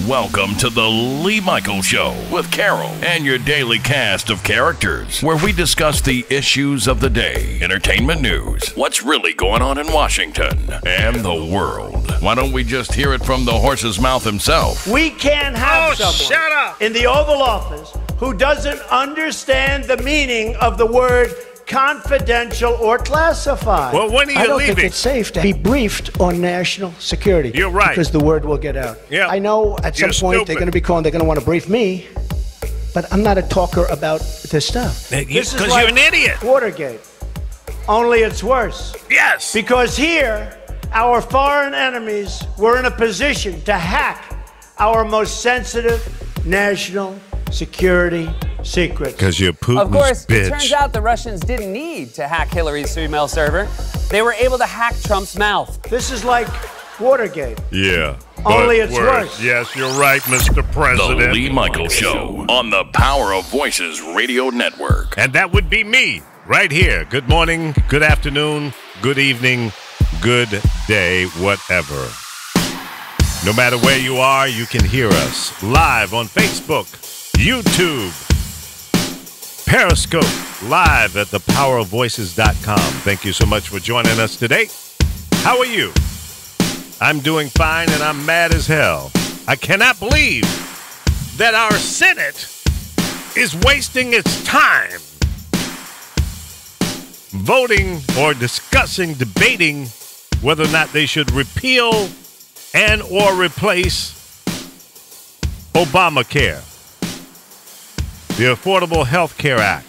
Welcome to the Lee Michaels Show with Carol and your daily cast of characters, where we discuss the issues of the day, entertainment news, what's really going on in Washington, and the world. Why don't we just hear it from the horse's mouth himself? We can't have someone in the Oval Office who doesn't understand the meaning of the word confidential or classified. Well, when are you I don't leaving? think it's safe to be briefed on national security. You're right. Because the word will get out. Yeah. I know at some point they're going to be calling, they're going to want to brief me, but I'm not a talker about this stuff. Because you're an idiot. Watergate. Only it's worse. Yes. Because here, our foreign enemies were in a position to hack our most sensitive national security secrets. Because you're Putin's Of course, bitch. it turns out the Russians didn't need to hack Hillary's email server. They were able to hack Trump's mouth. This is like Watergate. Yeah. Only but it's worse. Yes, you're right, Mr. President. The Lee Michaels Show on the Power of Voices Radio Network. And that would be me right here. Good morning, good afternoon, good evening, good day, whatever. No matter where you are, you can hear us live on Facebook, YouTube, Periscope, live at thepowerofvoices.com. Thank you so much for joining us today. How are you? I'm doing fine, and I'm mad as hell. I cannot believe that our Senate is wasting its time voting or discussing, debating whether or not they should repeal and or replace Obamacare, the Affordable Health Care Act.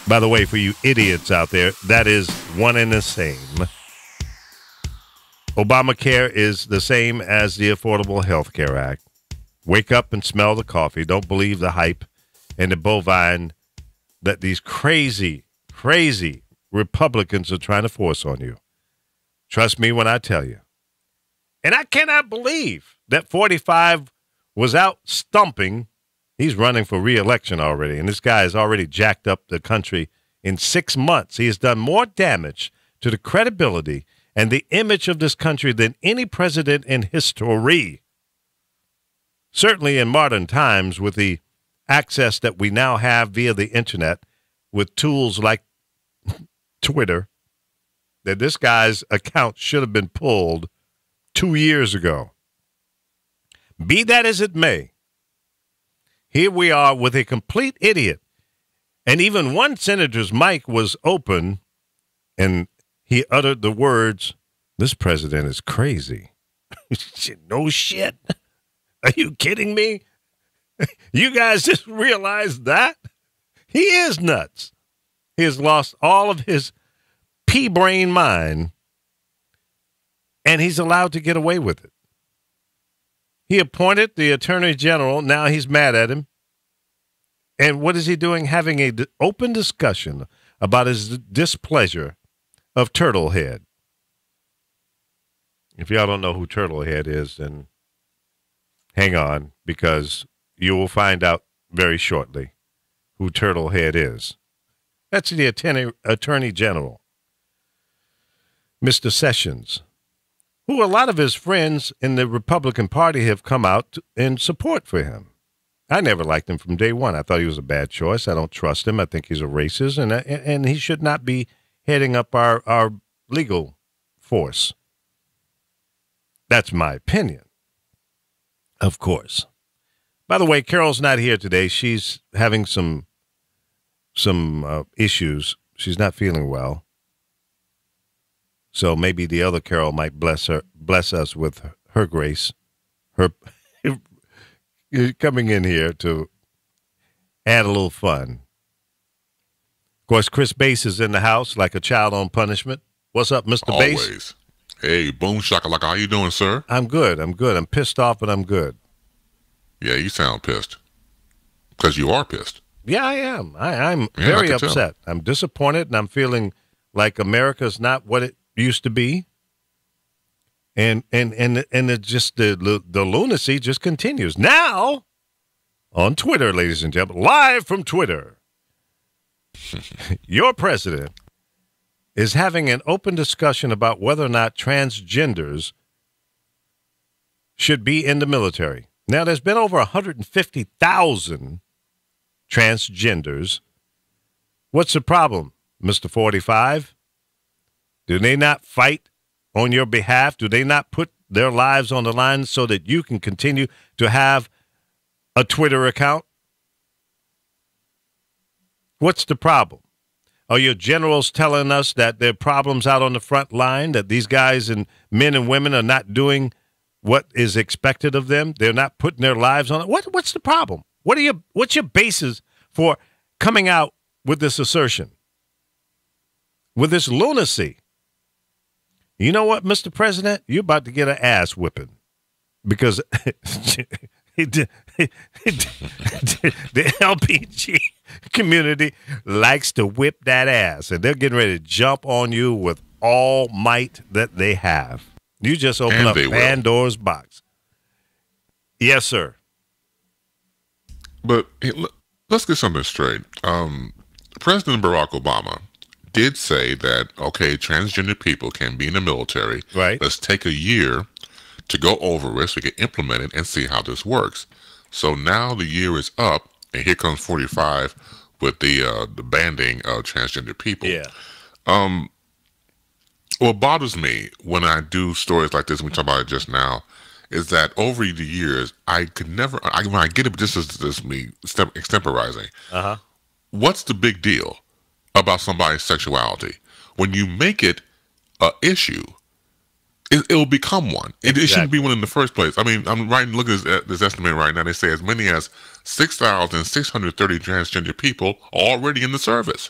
By the way, for you idiots out there, that is one and the same. Obamacare is the same as the Affordable Health Care Act. Wake up and smell the coffee. Don't believe the hype and the bovine that these crazy Republicans are trying to force on you. Trust me when I tell you. And I cannot believe that 45 was out stumping. He's running for re-election already, and this guy has already jacked up the country in 6 months. He has done more damage to the credibility and the image of this country than any president in history. Certainly in modern times, with the access that we now have via the internet, with tools like Twitter, that this guy's account should have been pulled 2 years ago. Be that as it may, here we are with a complete idiot. And even one senator's mic was open, and he uttered the words, "This president is crazy." No shit. Are you kidding me? You guys just realized that? He is nuts. He has lost all of his pea-brain mind, and he's allowed to get away with it. He appointed the attorney general. Now he's mad at him. And what is he doing? Having an open discussion about his displeasure of Turtlehead. If y'all don't know who Turtlehead is, then hang on, because you will find out very shortly who Turtlehead is. That's the attorney general, Mr. Sessions, who a lot of his friends in the Republican Party have come out in support for him. I never liked him from day one. I thought he was a bad choice. I don't trust him. I think he's a racist, and he should not be heading up our legal force. That's my opinion, of course. By the way, Carol's not here today. She's having some issues. She's not feeling well. So maybe the other Carol might bless us with her grace, her coming in here to add a little fun. Of course, Chris Bass is in the house like a child on punishment. What's up, Mr. Bass? Always. Hey, boom shakalaka. How you doing, sir? I'm good. I'm pissed off, but I'm good. Yeah, you sound pissed. Because you are pissed. Yeah, I am. I'm very upset. I'm disappointed, and I'm feeling like America's not what it used to be. And it just the lunacy just continues. Now, on Twitter, ladies and gentlemen, live from Twitter, your president is having an open discussion about whether or not transgenders should be in the military. Now, there's been over 150,000 transgenders. What's the problem, Mr. 45? Do they not fight on your behalf? Do they not put their lives on the line so that you can continue to have a Twitter account? What's the problem? Are your generals telling us that there are problems out on the front line, that these guys and men and women are not doing what is expected of them? They're not putting their lives on it? What's the problem? What's your basis for coming out with this assertion, with this lunacy? You know what, Mr. President? You're about to get an ass whipping because the LPG community likes to whip that ass, and they're getting ready to jump on you with all might that they have. You just open up Pandora's box. Yes, sir. But hey, let's get something straight. President Barack Obama did say that, okay, transgender people can be in the military. Right. Let's take a year to go over it so we can implement it and see how this works. So now the year is up, and here comes 45 with the banning of transgender people. Yeah. What bothers me when I do stories like this, and we talk about it just now, is that over the years, I could never, when I get it, but this is me extemporizing. Uh-huh. What's the big deal about somebody's sexuality? When you make it an issue, it'll become one. It shouldn't be one in the first place. I mean, I'm looking at this estimate right now. They say as many as 6,630 transgender people are already in the service.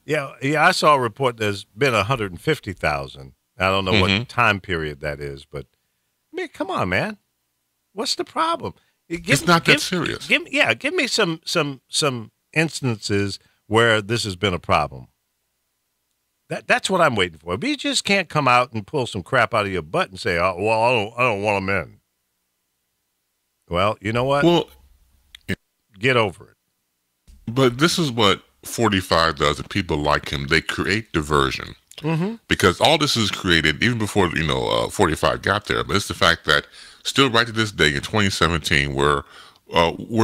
Yeah, I saw a report there's been 150,000. I don't know what time period that is, but I mean, come on, man. What's the problem? It's not that serious. Give me some instances where this has been a problem. That's what I'm waiting for. But you just can't come out and pull some crap out of your butt and say, "Oh, well, I don't want them in." Well, you know what? Well, get over it. But this is what 45 does, and people like him. They create diversion. Because all this is created even before 45 got there. But it's the fact that still right to this day in 2017, we're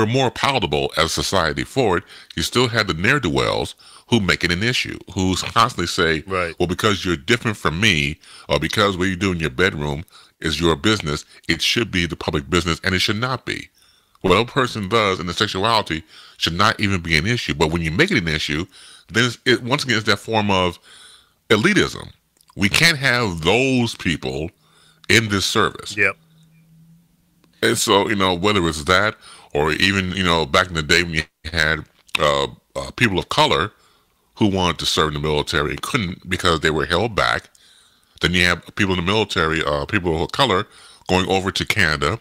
more palatable as a society for it. You still have the ne'er-do-wells who make it an issue, who constantly say, right, well, because you're different from me, or because what you do in your bedroom is your business, it should be the public business, and it should not be. What a person does in the sexuality should not even be an issue. But when you make it an issue, then once again, it's that form of elitism. We can't have those people in this service. Yep. And so, whether it's that or even, back in the day when you had people of color who wanted to serve in the military and couldn't because they were held back. Then you have people in the military, people of color going over to Canada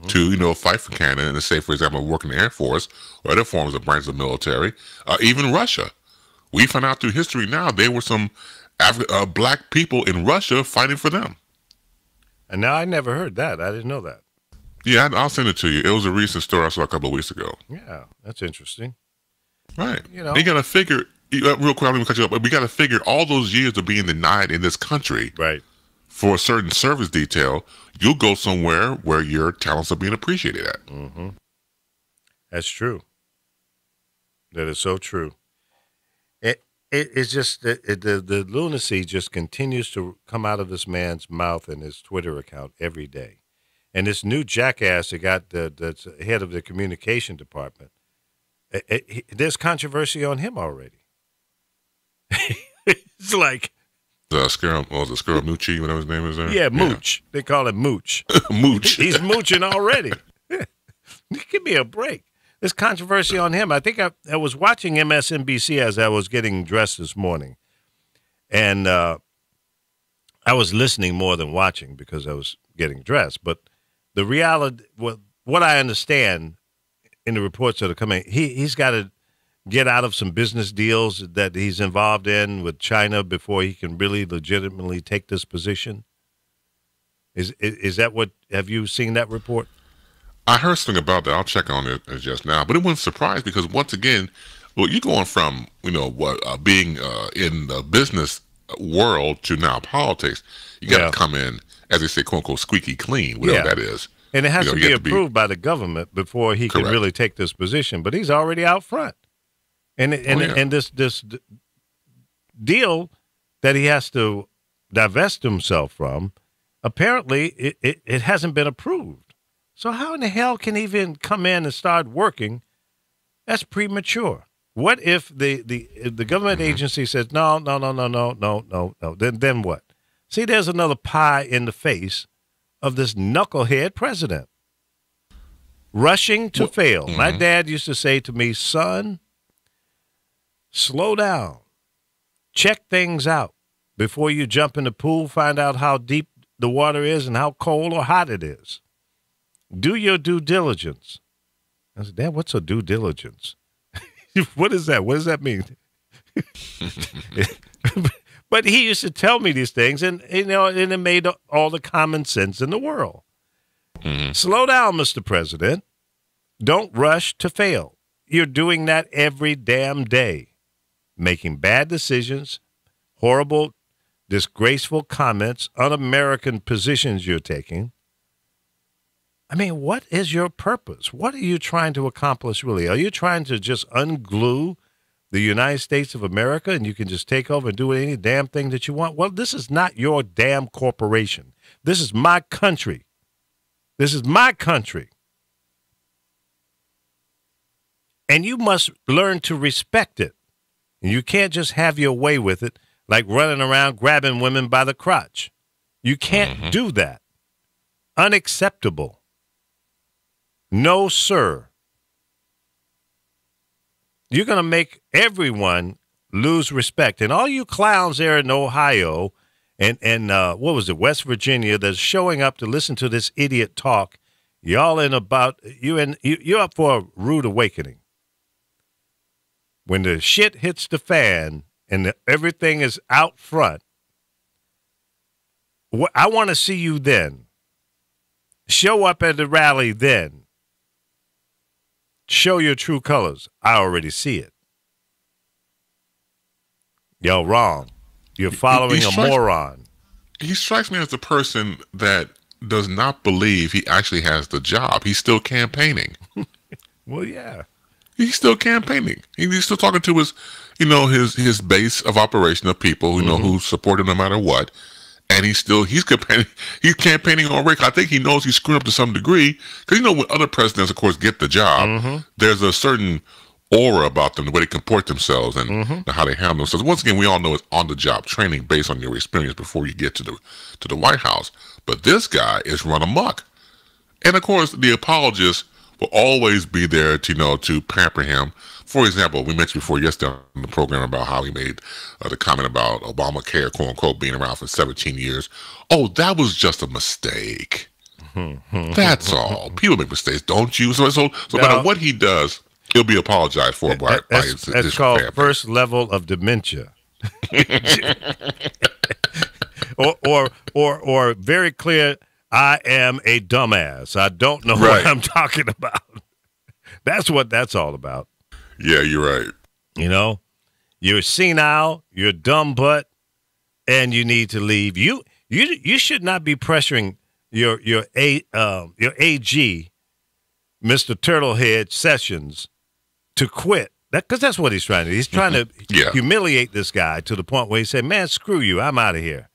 to, fight for Canada and say, for example, work in the Air Force or other forms of branches of the military, even Russia. We find out through history now there were some black people in Russia fighting for them. And now I never heard that. I didn't know that. Yeah, I'll send it to you. It was a recent story I saw a couple of weeks ago. Yeah, that's interesting. Right. You got to figure, real quick, I'm going to cut you up, but we got to figure all those years of being denied in this country right, for a certain service detail, you'll go somewhere where your talents are being appreciated at. That's true. That is so true. It's just the lunacy just continues to come out of this man's mouth and his Twitter account every day. And this new jackass that got that's head of the communication department, there's controversy on him already. It's like Scaramucci, whatever his name is there. Yeah, Mooch. Yeah. They call him Mooch. Mooch. He's mooching already. Give me a break. There's controversy on him. I think I was watching MSNBC as I was getting dressed this morning, and I was listening more than watching because I was getting dressed. But the reality, what I understand in the reports that are coming, he's got to get out of some business deals that he's involved in with China before he can really legitimately take this position. Is that what? Have you seen that report? I heard something about that. I'll check on it just now. But it wasn't surprised because once again, you're going from, being in the business world to now politics, you got to come in, as they say, quote unquote, squeaky clean, whatever that is. And it has to be approved by the government before he can really take this position. But he's already out front. And this deal that he has to divest himself from, apparently it hasn't been approved. So how in the hell can he even come in and start working? That's premature. What if the government agency says, no, then what? See, there's another pie in the face of this knucklehead president. Rushing to fail. My dad used to say to me, son, slow down. Check things out before you jump in the pool, find out how deep the water is and how cold or hot it is. Do your due diligence. I said, Dad, what's a due diligence? What is that? What does that mean? But he used to tell me these things, and and it made all the common sense in the world. Slow down, Mr. President. Don't rush to fail. You're doing that every damn day, making bad decisions, horrible, disgraceful comments, un-American positions you're taking. I mean, what is your purpose? What are you trying to accomplish, really? Are you trying to just unglue the United States of America and you can just take over and do any damn thing that you want? Well, this is not your damn corporation. This is my country. This is my country. And you must learn to respect it. And you can't just have your way with it like running around grabbing women by the crotch. You can't do that. Unacceptable. No, sir. You're going to make everyone lose respect. And all you clowns there in Ohio and what was it, West Virginia, that's showing up to listen to this idiot talk, you're up for a rude awakening. When the shit hits the fan and everything is out front, I want to see you then. Show up at the rally then. Show your true colors. I already see it. Y'all wrong. You're following a moron. He strikes me as the person that does not believe he actually has the job. He's still campaigning. Well, yeah. He's still campaigning. He's still talking to his base of operation of people who support him no matter what. And he's campaigning on record. I think he knows he's screwing up to some degree because when other presidents, of course, get the job, there's a certain aura about them, the way they comport themselves and how they handle themselves. Once again, we all know it's on-the-job training based on your experience before you get to the White House. But this guy is run amok, and of course, the apologists will always be there to pamper him. For example, we mentioned before yesterday on the program about how he made the comment about Obamacare, quote unquote, being around for 17 years. Oh, that was just a mistake. That's all. People make mistakes, don't you? So no matter what he does, he'll be apologized for by his That's called family. First level of dementia. or very clear, I am a dumbass. I don't know what I'm talking about. That's what that's all about. Yeah, you're right. You're senile, you're dumb butt, and you need to leave. You should not be pressuring your AG, Mr. Turtlehead Sessions, to quit. Because that's what he's trying to do. He's trying to humiliate this guy to the point where he said, man, screw you. I'm out of here.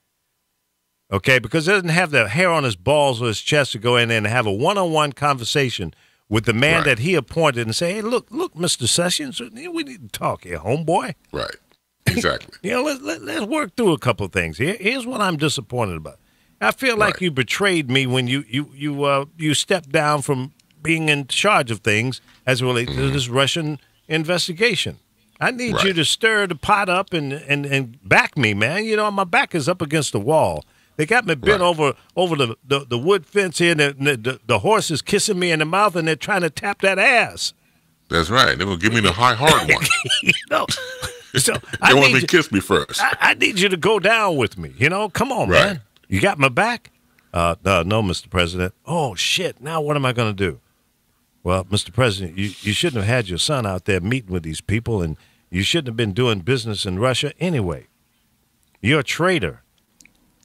Okay, because he doesn't have the hair on his balls or his chest to go in there and have a one-on-one conversation with the man that he appointed and say, hey, look, Mr. Sessions, we need to talk here, homeboy. Right. Exactly. Let's work through a couple of things. Here's what I'm disappointed about. I feel like you betrayed me when you stepped down from being in charge of things as it relates to this Russian investigation. I need you to stir the pot up and back me, man. My back is up against the wall. They got me bent over the wood fence here, and the horse is kissing me in the mouth, and they're trying to tap that ass. That's right. They will give me the hard one. So they want me to kiss me first. I need you to go down with me. Come on, man. You got my back? No, Mr. President. Oh, shit. Now what am I going to do? Well, Mr. President, you shouldn't have had your son out there meeting with these people, and you shouldn't have been doing business in Russia anyway. You're a traitor.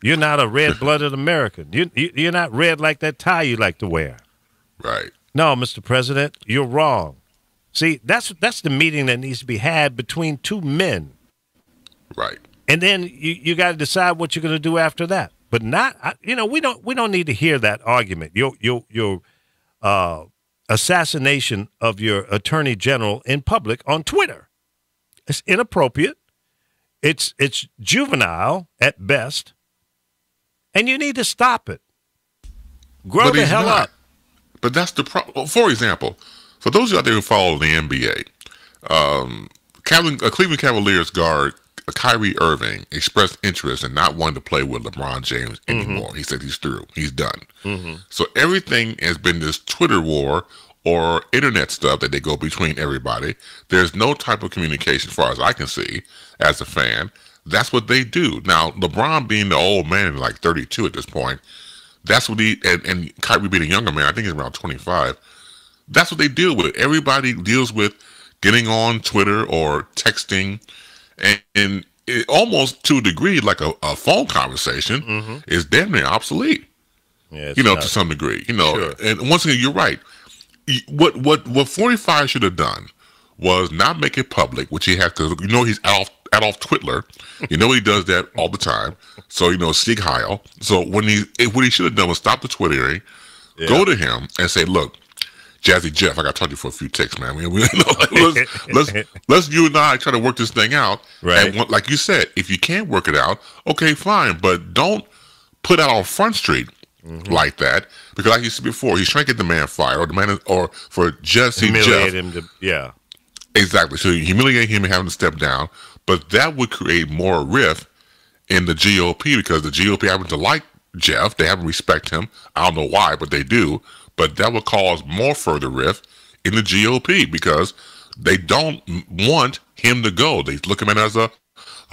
You're not a red-blooded American. You're not red like that tie you like to wear. Right. No, Mr. President, you're wrong. See, that's the meeting that needs to be had between two men. Right. And then you got to decide what you're going to do after that. But not, we don't need to hear that argument. Your assassination of your attorney general in public on Twitter. It's inappropriate. It's juvenile at best. And you need to stop it. Grow the hell up. But that's the problem. For example, for those of you out there who follow the NBA, Cleveland Cavaliers guard Kyrie Irving expressed interest in not wanting to play with LeBron James anymore. He said he's through. He's done. So everything has been this Twitter war or internet stuff that they go between everybody. There's no type of communication, as far as I can see, as a fan. That's what they do. Now, LeBron being the old man, like 32 at this point, that's what and Kyrie being a younger man, I think he's around 25, that's what they deal with. Everybody deals with getting on Twitter or texting, and it, almost to a degree, like a phone conversation is damn near obsolete. Yeah, to some degree. Sure. And once again, you're right. What 45 should have done was not make it public, which he had, because he's Adolf Twitler. He does that all the time. So Sieg Heil. So what he should have done was stop the twittering, go to him and say, "Look, Jazzy Jeff, I got to talk to you for a few ticks, man. Let's you and I try to work this thing out." Right. And like you said, if you can't work it out, okay, fine, but don't put out on Front Street like that, because like you said before, he's trying to get the man fired, or for Jazzy humiliate Jeff. him. Exactly. So you humiliate him and have him to step down, but that would create more rift in the GOP, because the GOP happen to like Jeff. They happen to respect him. I don't know why, but they do. But that would cause more further rift in the GOP, because they don't want him to go. They look at him as a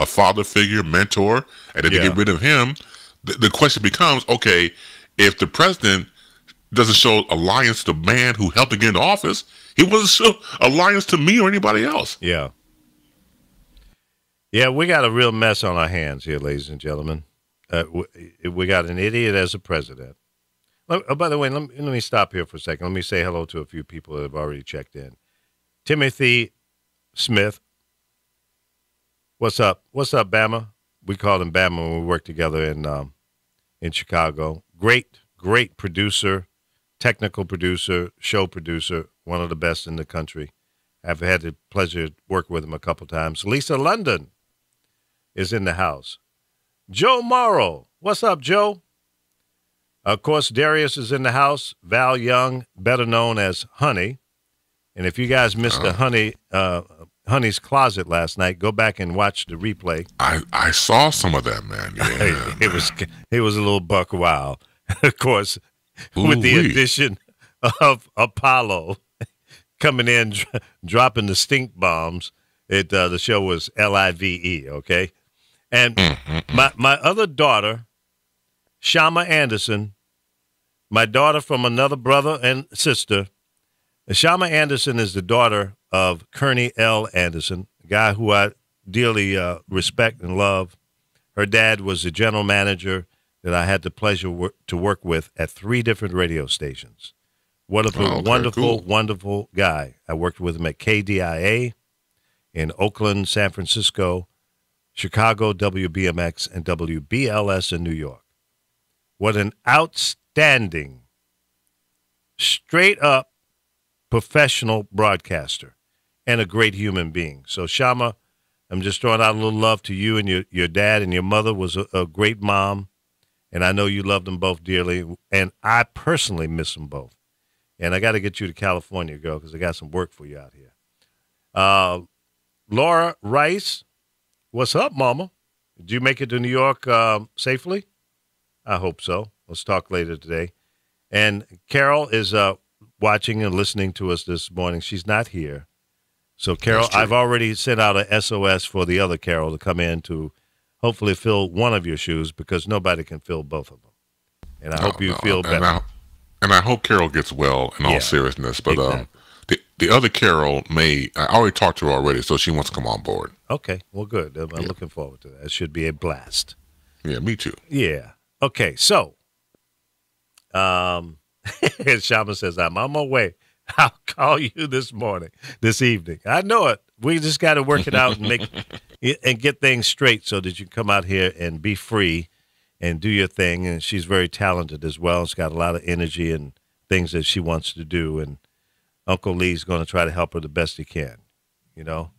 father figure, mentor, and then to get rid of him, the question becomes, okay, if the president doesn't show alliance to the man who helped him get into office, he wasn't show alliance to me or anybody else. Yeah, we got a real mess on our hands here, ladies and gentlemen. We got an idiot as a president. Oh, by the way, let me stop here for a second. Let me say hello to a few people that have already checked in. Timothy Smith. What's up? What's up, Bama? We called him Bama when we worked together in Chicago. Great producer, technical producer, show producer, one of the best in the country. I've had the pleasure to work with him a couple times. Lisa London is in the house. Joe Morrow. What's up, Joe? Of course, Darius is in the house. Val Young, better known as Honey. And if you guys missed the Honey's Closet last night, go back and watch the replay. I saw some of that, man. Yeah, it was a little buck wild. Of course, with the addition of Apollo coming in, dropping the stink bombs. The show was LIVE, okay? And my other daughter, Shama Anderson, my daughter from another brother and sister. Shama Anderson is the daughter of Kearney L. Anderson, a guy who I dearly respect and love. Her dad was the general manager that I had the pleasure to work with at 3 different radio stations. What a wonderful guy. I worked with him at KDIA in Oakland, San Francisco, Chicago, WBMX, and WBLS in New York. What an outstanding, straight-up professional broadcaster and a great human being. So, Shama, I'm just throwing out a little love to you, and your dad and your mother was a great mom, and I know you loved them both dearly, and I personally miss them both. And I got to get you to California, girl, because I got some work for you out here. Laura Rice, what's up, Mama? Did you make it to New York safely? I hope so. Let's talk later today. And Carol is watching and listening to us this morning. She's not here. So, Carol, I've already sent out a SOS for the other Carol to come in to hopefully fill one of your shoes, because nobody can fill both of them. And I hope you feel better. And I hope Carol gets well in all seriousness. But exactly. The other Carol I already talked to her already, so she wants to come on board. Okay, well, good. I'm looking forward to that. It should be a blast. Yeah, me too. Yeah. Okay, so, Shama says, I'm on my way. I'll call you this evening. I know it. We just got to work it out and get things straight so that you can come out here and be free and do your thing. And she's very talented as well. She's got a lot of energy and things that she wants to do. And Uncle Lee's going to try to help her the best he can. You know,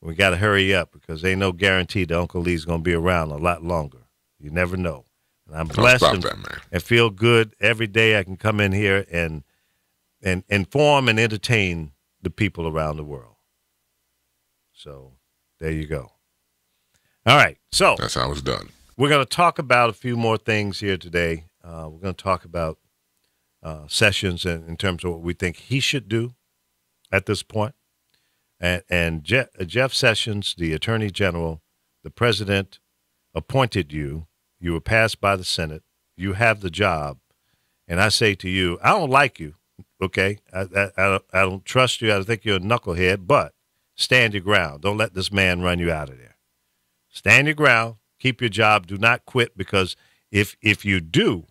we got to hurry up because ain't no guarantee that Uncle Lee's going to be around a lot longer. You never know. And I'm blessed and feel good every day I can come in here and inform and entertain the people around the world. So there you go. All right. So that's how it's done. We're going to talk about a few more things here today. We're going to talk about Sessions in terms of what we think he should do at this point. And Jeff Sessions, the Attorney General, the President appointed you. You were passed by the Senate. You have the job. And I say to you, I don't like you. Okay, I don't trust you. I think you're a knucklehead, but stand your ground. Don't let this man run you out of there. Stand your ground. Keep your job. Do not quit, because if you do,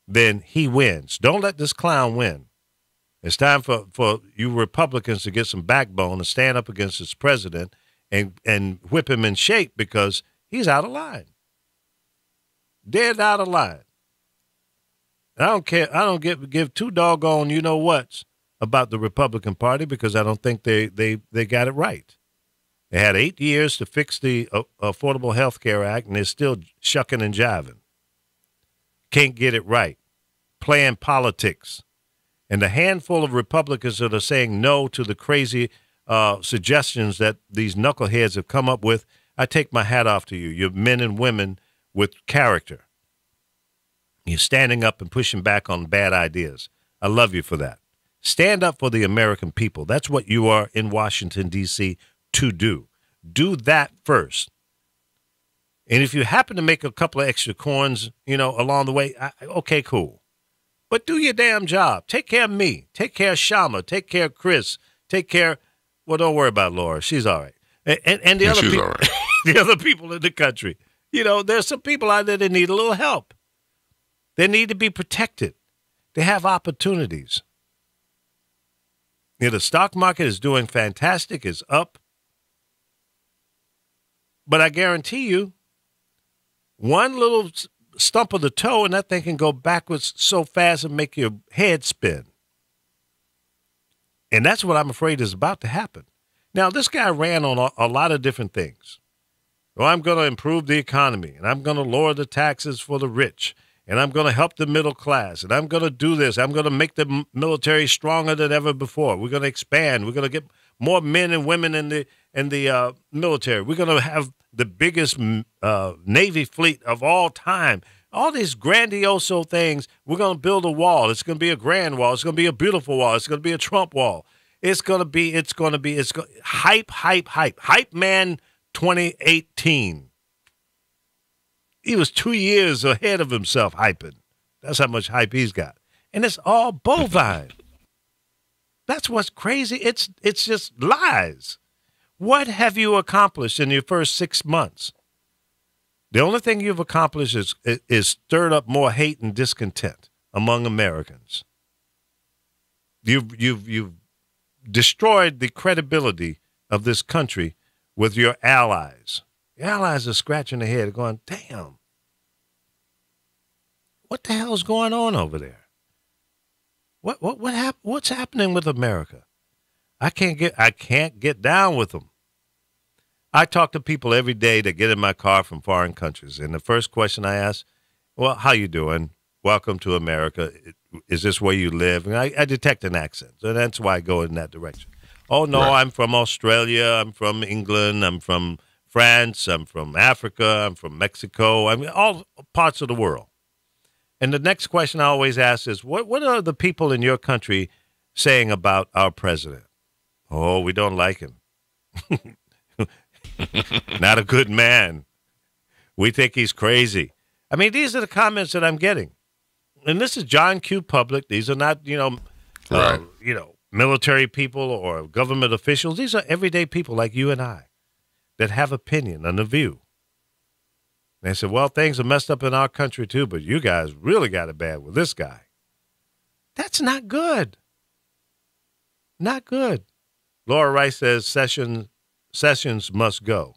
then he wins. Don't let this clown win. It's time for you Republicans to get some backbone and stand up against this president and whip him in shape, because he's out of line. Dead out of line. I don't care. I don't give two doggone you-know-whats about the Republican Party, because I don't think they got it right. They had 8 years to fix the Affordable Health Care Act, and they're still shucking and jiving. Can't get it right. Playing politics. And the handful of Republicans that are saying no to the crazy suggestions that these knuckleheads have come up with, I take my hat off to you. You're men and women with character. You're standing up and pushing back on bad ideas. I love you for that. Stand up for the American people. That's what you are in Washington, D.C. to do. Do that first. And if you happen to make a couple of extra coins, along the way, okay, cool. But do your damn job. Take care of me. Take care of Shama. Take care of Chris. Take care. Well, don't worry about Laura. She's all right. And the other people, right. The other people in the country. There's some people out there that need a little help. They need to be protected. They have opportunities. The stock market is doing fantastic. It's up. But I guarantee you, one little stump of the toe and that thing can go backwards so fast and make your head spin. And that's what I'm afraid is about to happen. Now, this guy ran on a lot of different things. Well, I'm going to improve the economy, and I'm going to lower the taxes for the rich, and I'm going to help the middle class, and I'm going to do this. I'm going to make the military stronger than ever before. We're going to expand. We're going to get more men and women in the military. We're going to have the biggest Navy fleet of all time. All these grandiose things. We're going to build a wall. It's going to be a grand wall. It's going to be a beautiful wall. It's going to be a Trump wall. It's hype. Hype man 2018. He was 2 years ahead of himself hyping. That's how much hype he's got. And it's all bovine. That's what's crazy. It's just lies. What have you accomplished in your first 6 months? The only thing you've accomplished is stirred up more hate and discontent among Americans. You've destroyed the credibility of this country with your allies. Your allies are scratching their head going, damn, what the hell's going on over there? What's happening with America? I can't get down with them. I talk to people every day that get in my car from foreign countries, and the first question I ask, well, how you doing? Welcome to America. Is this where you live? And I detect an accent, so that's why I go in that direction. Oh, no, right. I'm from Australia. I'm from England. I'm from France. I'm from Africa. I'm from Mexico. I mean, all parts of the world. And the next question I always ask is, what are the people in your country saying about our president? Oh, we don't like him. Not a good man. We think he's crazy. I mean, these are the comments that I'm getting. And this is John Q. Public. These are not, right. military people or government officials. These are everyday people like you and I that have opinion and a view. And they said, well, things are messed up in our country too, but you guys really got it bad with this guy. That's not good. Not good. Laura Rice says Sessions must go.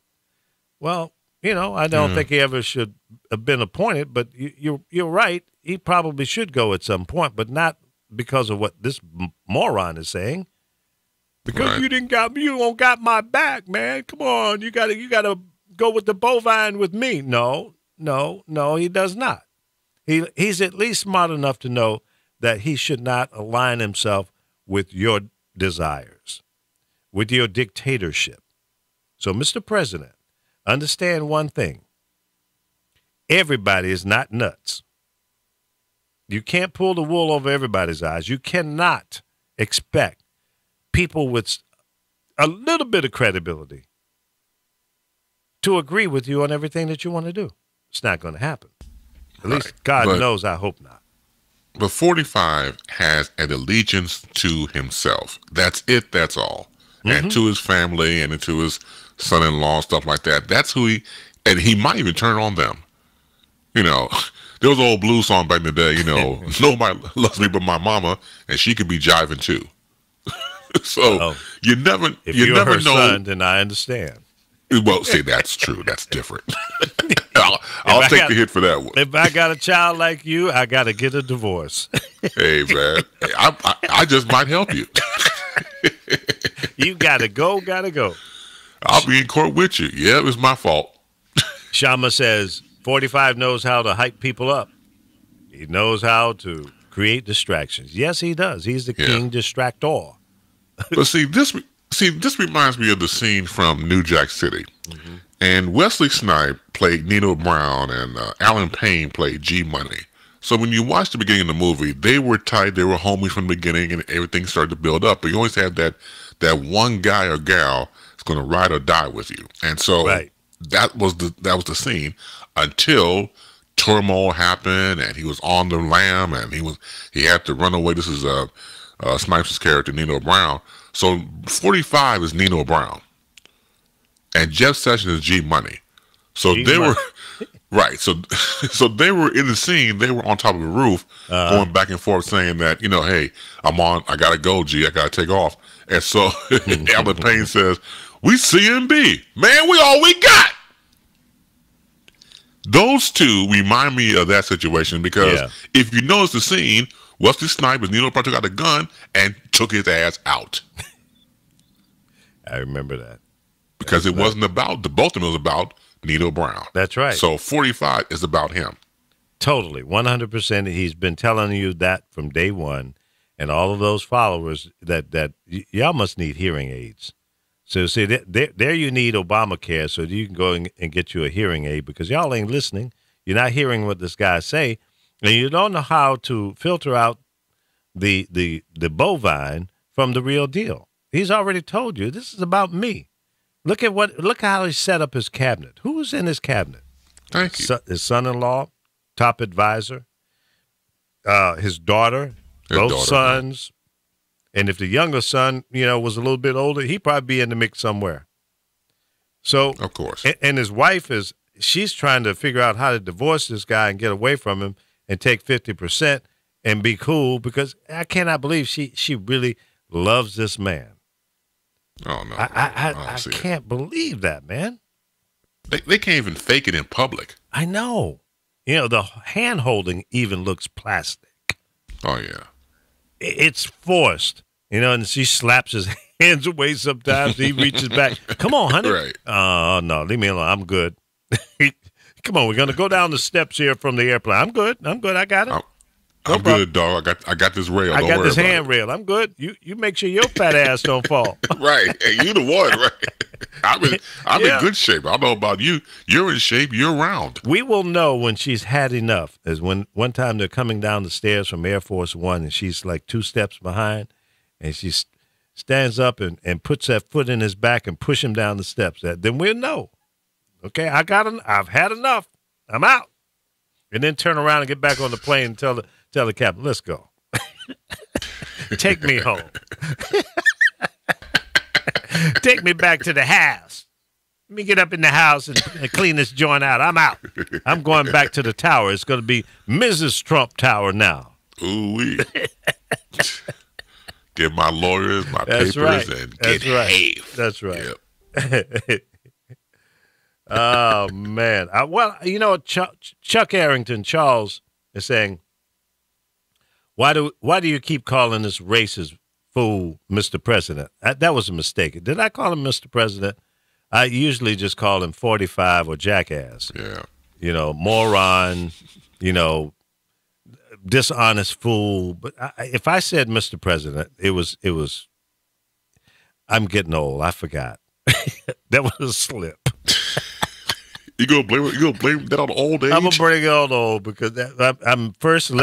Well, I don't think he ever should have been appointed, but you're right. He probably should go at some point, but not because of what this moron is saying. Because you don't got my back, man. Come on, you gotta go with the bovine with me. No, he does not. He's at least smart enough to know that he should not align himself with your desires, with your dictatorship. So, Mr. President, understand one thing. Everybody is not nuts. You can't pull the wool over everybody's eyes. You cannot expect people with a little bit of credibility to agree with you on everything that you want to do. It's not going to happen. At least God knows I hope not. But 45 has an allegiance to himself. That's it. That's all. And to his family and to his son-in-law, stuff like that. That's who and he might even turn on them. There was an old blues song back in the day, nobody loves me but my mama, and she could be jiving too. So you never know. If you're her son, then I understand. Well, see, that's true. That's different. I'll take the hit for that one. If I got a child like you, I got to get a divorce. Hey, man, I just might help you. You gotta go. I'll be in court with you. Yeah, it was my fault. Shama says 45 knows how to hype people up. He knows how to create distractions. Yes, he does. He's the king distractor. But this reminds me of the scene from New Jack City. And Wesley Snipes played Nino Brown, and Alan Payne played G Money. So when you watch the beginning of the movie, they were tight, they were homies from the beginning, and everything started to build up. But you always have that one guy or gal that's going to ride or die with you. And so that was the scene until turmoil happened, and he was on the lam, and he had to run away. This is Snipes' character, Nino Brown. So 45 is Nino Brown, and Jeff Sessions is G Money. So they were right. So they were in the scene. They were on top of the roof, going back and forth, saying that hey, I gotta go, G. I gotta take off. And so Alan Payne says, "We CMB, man. We all we got." Those two remind me of that situation because if you notice the scene, Wesley Snipes, Nino Brown took out a gun and took his ass out. I remember that. Because it wasn't about, both of them was about Nino Brown. That's right. So 45 is about him. Totally, 100%. He's been telling you that from day one. And all of those followers that y'all must need hearing aids. So see, there you need Obamacare so that you can go and get you a hearing aid because y'all ain't listening. You're not hearing what this guy say, and you don't know how to filter out the bovine from the real deal. He's already told you this is about me. Look how he set up his cabinet. Who's in his cabinet? Thank you. His son-in-law, top advisor, his daughter, both sons. And if the younger son, was a little bit older, he'd probably be in the mix somewhere. So, of course. And his wife she's trying to figure out how to divorce this guy and get away from him and take 50% and be cool because I cannot believe she really loves this man. Oh, no. I can't believe that, man. They can't even fake it in public. I know. The hand-holding even looks plastic. Oh, yeah. It's forced, and she slaps his hands away sometimes. He reaches back. Come on, honey. Right. Oh, no, leave me alone. I'm good. Come on, we're going to go down the steps here from the airplane. I'm good. I got it. I'm good, dog. I got this rail. I got this handrail. I'm good. You make sure your fat ass don't fall. Right. Hey, you the one, right? I'm in good shape. I don't know about you. You're in shape. You're round. We will know when she's had enough. As when one time they're coming down the stairs from Air Force One, and she's like 2 steps behind, and she stands up and puts that foot in his back and push him down the steps. Then we'll know. Okay, I've had enough. I'm out. And then turn around and get back on the plane and tell the captain, let's go. Take me home. Take me back to the house. Let me get up in the house and clean this joint out. I'm out. I'm going back to the tower. It's going to be Mrs. Trump Tower now. Ooh-wee. Get my lawyers, my That's papers, right. and That's get right. haved. That's right. Yep. Oh, man. Well, you know, Chuck Arrington, Charles, is saying, why do you keep calling this racist fool Mr. President? That was a mistake. Did I call him Mr. President? I usually just call him 45 or jackass. Yeah. You know, moron, you know, dishonest fool. But if I said Mr. President, it was, I'm getting old. I forgot. That was a slip. You gonna blame that on old age? I'm gonna bring it on old because I'm first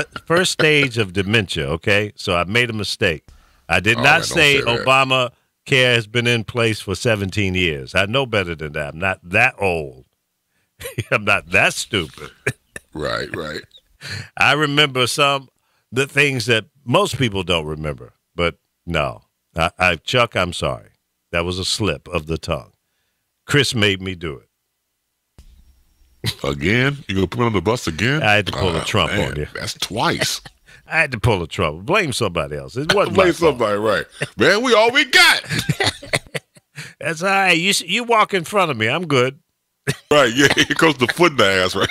stage of dementia. Okay, so I made a mistake. I did not say Obama care has been in place for 17 years. I know better than that. I'm not that old. I'm not that stupid. Right. I remember the things that most people don't remember. But no, Chuck, I'm sorry. That was a slip of the tongue. Chris made me do it. Again? You gonna put me on the bus again? I had to pull a Trump on you. That's twice. I had to pull a Trump. Blame somebody else. It wasn't Blame my fault. somebody, right? Man, we all we got. That's all right. You walk in front of me. I'm good. Right, yeah. Here comes the foot in the ass, right?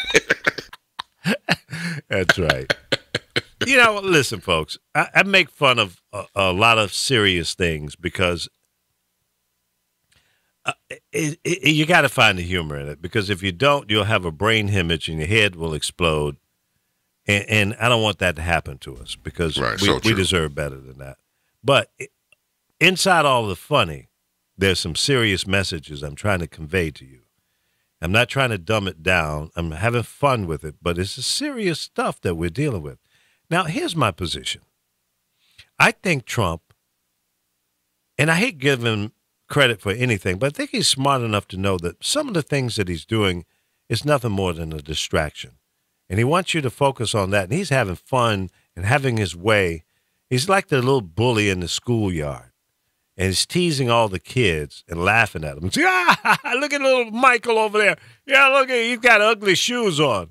That's right. You know, listen, folks. I make fun of a lot of serious things because you got to find the humor in it. Because if you don't, you'll have a brain hemorrhage and your head will explode. And I don't want that to happen to us because we deserve better than that. But inside all the funny, there's some serious messages I'm trying to convey to you. I'm not trying to dumb it down. I'm having fun with it, but it's the serious stuff that we're dealing with. Now, here's my position. I think Trump, and I hate giving him credit for anything, but I think he's smart enough to know that some of the things that he's doing is nothing more than a distraction. And he wants you to focus on that. And he's having fun and having his way. He's like the little bully in the schoolyard. And he's teasing all the kids and laughing at them. Look at little Michael over there. Yeah, look at he's got ugly shoes on.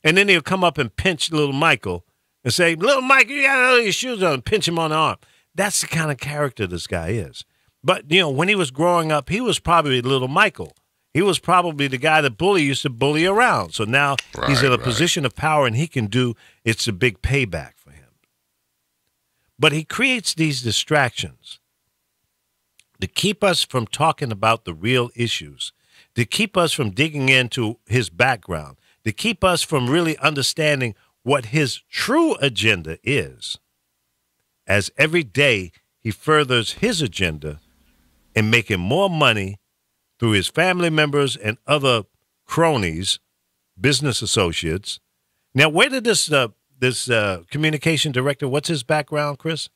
And then he'll come up and pinch little Michael and say, little Michael, you got ugly shoes on, and pinch him on the arm. That's the kind of character this guy is. But, you know, when he was growing up, he was probably little Michael. He was probably the guy that bully used to bully around. So now he's in a position of power and he can do, it's a big payback for him. But he creates these distractions to keep us from talking about the real issues, to keep us from digging into his background, to keep us from really understanding what his true agenda is. As every day he furthers his agenda in making more money through his family members and other cronies, business associates. Now, where did this communication director, what's his background, Chris?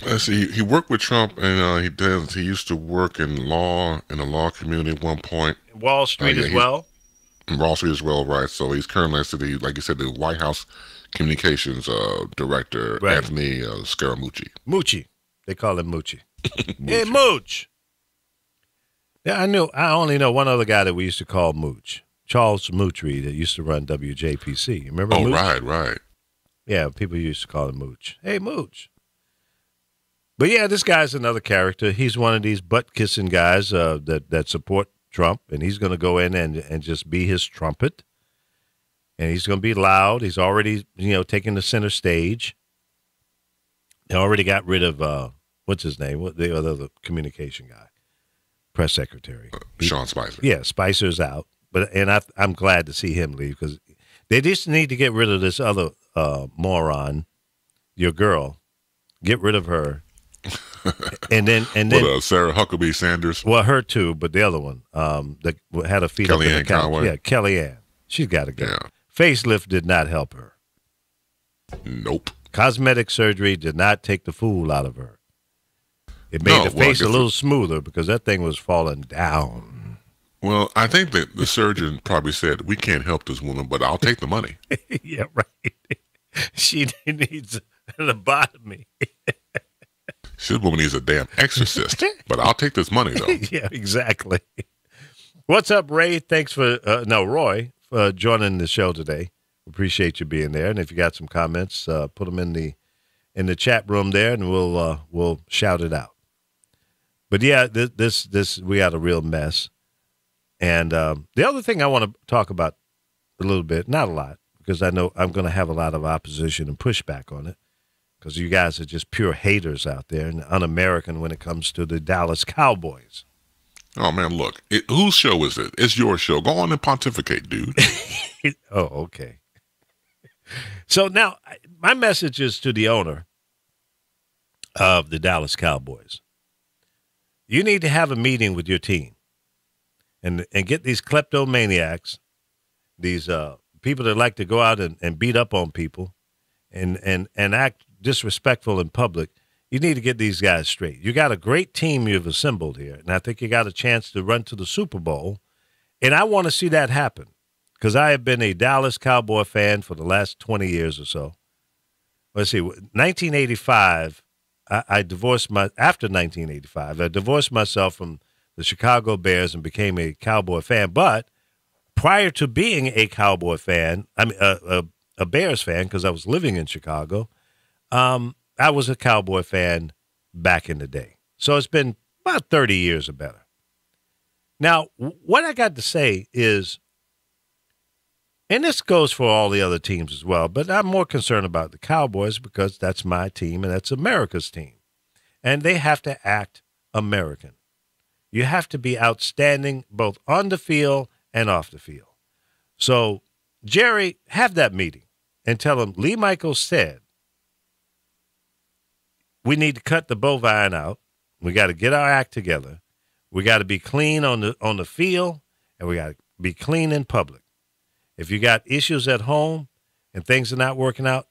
Let's see. He worked with Trump, and he used to work in the law community at one point. Wall Street as well? Wall Street as well, right. So he's currently, like you said, the White House communications director, right. Anthony Scaramucci. Moochie. They call him Moochie. Hey, Mooch. Yeah, I only know one other guy that we used to call Mooch, Charles Moutry, that used to run WJPC. Remember Mooch? Right. Yeah, people used to call him Mooch. Hey, Mooch. But yeah, this guy's another character. He's one of these butt-kissing guys that support Trump, and he's going to go in and just be his trumpet. And he's going to be loud. He's already, taking the center stage. They already got rid of, what's his name? The other communication guy. Press secretary. Sean Spicer. Yeah, Spicer's out. And I'm glad to see him leave because they just need to get rid of this other moron, your girl. Get rid of her. and then Sarah Huckabee Sanders. Well, her too, but the other one that had a feet up in the Conway. Yeah, Kellyanne. She's got to go. Yeah. Facelift did not help her. Nope. Cosmetic surgery did not take the fool out of her. It made the face a little smoother because that thing was falling down. Well, I think that the surgeon probably said, we can't help this woman, but I'll take the money. Yeah, right. She needs lobotomy. This woman needs a damn exorcist. But I'll take this money, though. Yeah, exactly. What's up, Ray? Thanks for Roy, for joining the show today. Appreciate you being there. And if you got some comments, put them in the chat room there, and we'll shout it out. But yeah, this we had a real mess. And the other thing I want to talk about a little bit, not a lot, because I know I'm going to have a lot of opposition and pushback on it, because you guys are just pure haters out there and un-American when it comes to the Dallas Cowboys. Oh, man, look. Whose show is it? It's your show. Go on and pontificate, dude. Oh, okay. So now my message is to the owner of the Dallas Cowboys. You need to have a meeting with your team and get these kleptomaniacs, these people that like to go out and beat up on people and act disrespectful in public. You need to get these guys straight. You got a great team you've assembled here, and I think you got a chance to run to the Super Bowl, and I want to see that happen because I have been a Dallas Cowboy fan for the last 20 years or so. Let's see, 1985, I divorced after 1985, I divorced myself from the Chicago Bears and became a Cowboy fan, but prior to being a Cowboy fan, I mean a Bears fan because I was living in Chicago, I was a Cowboy fan back in the day. So it's been about 30 years or better. Now, what I got to say is, and this goes for all the other teams as well, but I'm more concerned about the Cowboys because that's my team and that's America's team. And they have to act American. You have to be outstanding both on the field and off the field. So, Jerry, have that meeting and tell him Lee Michaels said, we need to cut the bovine out. We got to get our act together. We got to be clean on the field, and we got to be clean in public. If you got issues at home and things are not working out,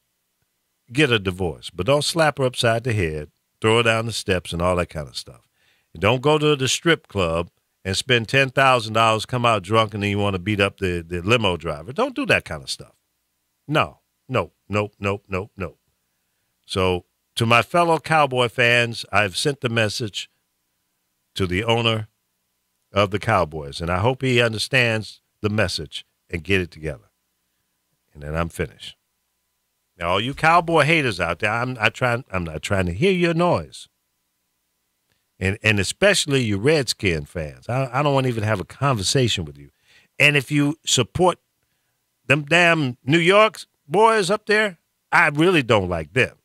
get a divorce. But don't slap her upside the head, throw her down the steps, and all that kind of stuff. And don't go to the strip club and spend $10,000, come out drunk, and then you want to beat up the limo driver. Don't do that kind of stuff. No. So, to my fellow Cowboy fans, I've sent the message to the owner of the Cowboys, and I hope he understands the message and get it together. And then I'm finished. Now, all you Cowboy haters out there, I'm not trying to hear your noise. And especially you Redskin fans. I don't want to even have a conversation with you. And if you support them damn New York boys up there, I really don't like them.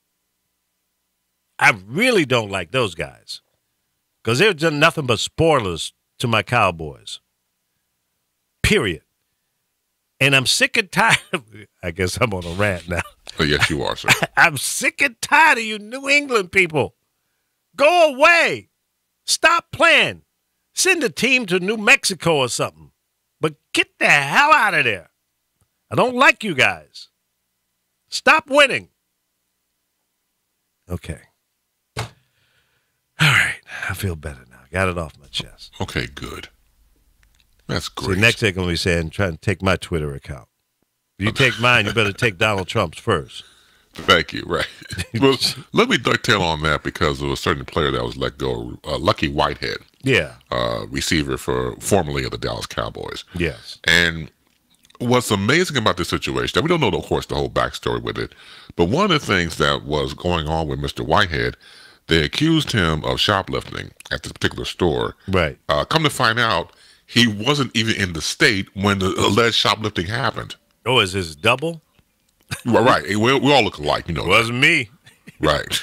I really don't like those guys because they're just nothing but spoilers to my Cowboys, period. And I'm sick and tired. I guess I'm on a rant now. Oh, yes, you are, sir. I'm sick and tired of you New England people. Go away. Stop playing. Send a team to New Mexico or something. But get the hell out of there. I don't like you guys. Stop winning. Okay. All right, I feel better now. Got it off my chest. Okay, good. That's great. So next thing I'm going to be saying, trying to take my Twitter account. If you take mine, you better take Donald Trump's first. Thank you. Right. Well, let me dovetail on that because there was a certain player that was let go, Lucky Whitehead. Yeah. Receiver formerly of the Dallas Cowboys. Yes. And what's amazing about this situation, that we don't know, of course, the whole backstory with it, but one of the things that was going on with Mr. Whitehead, they accused him of shoplifting at this particular store. Right. Come to find out, he wasn't even in the state when the alleged shoplifting happened. Oh, is this double? Right. We all look alike, you know. It wasn't me. Right.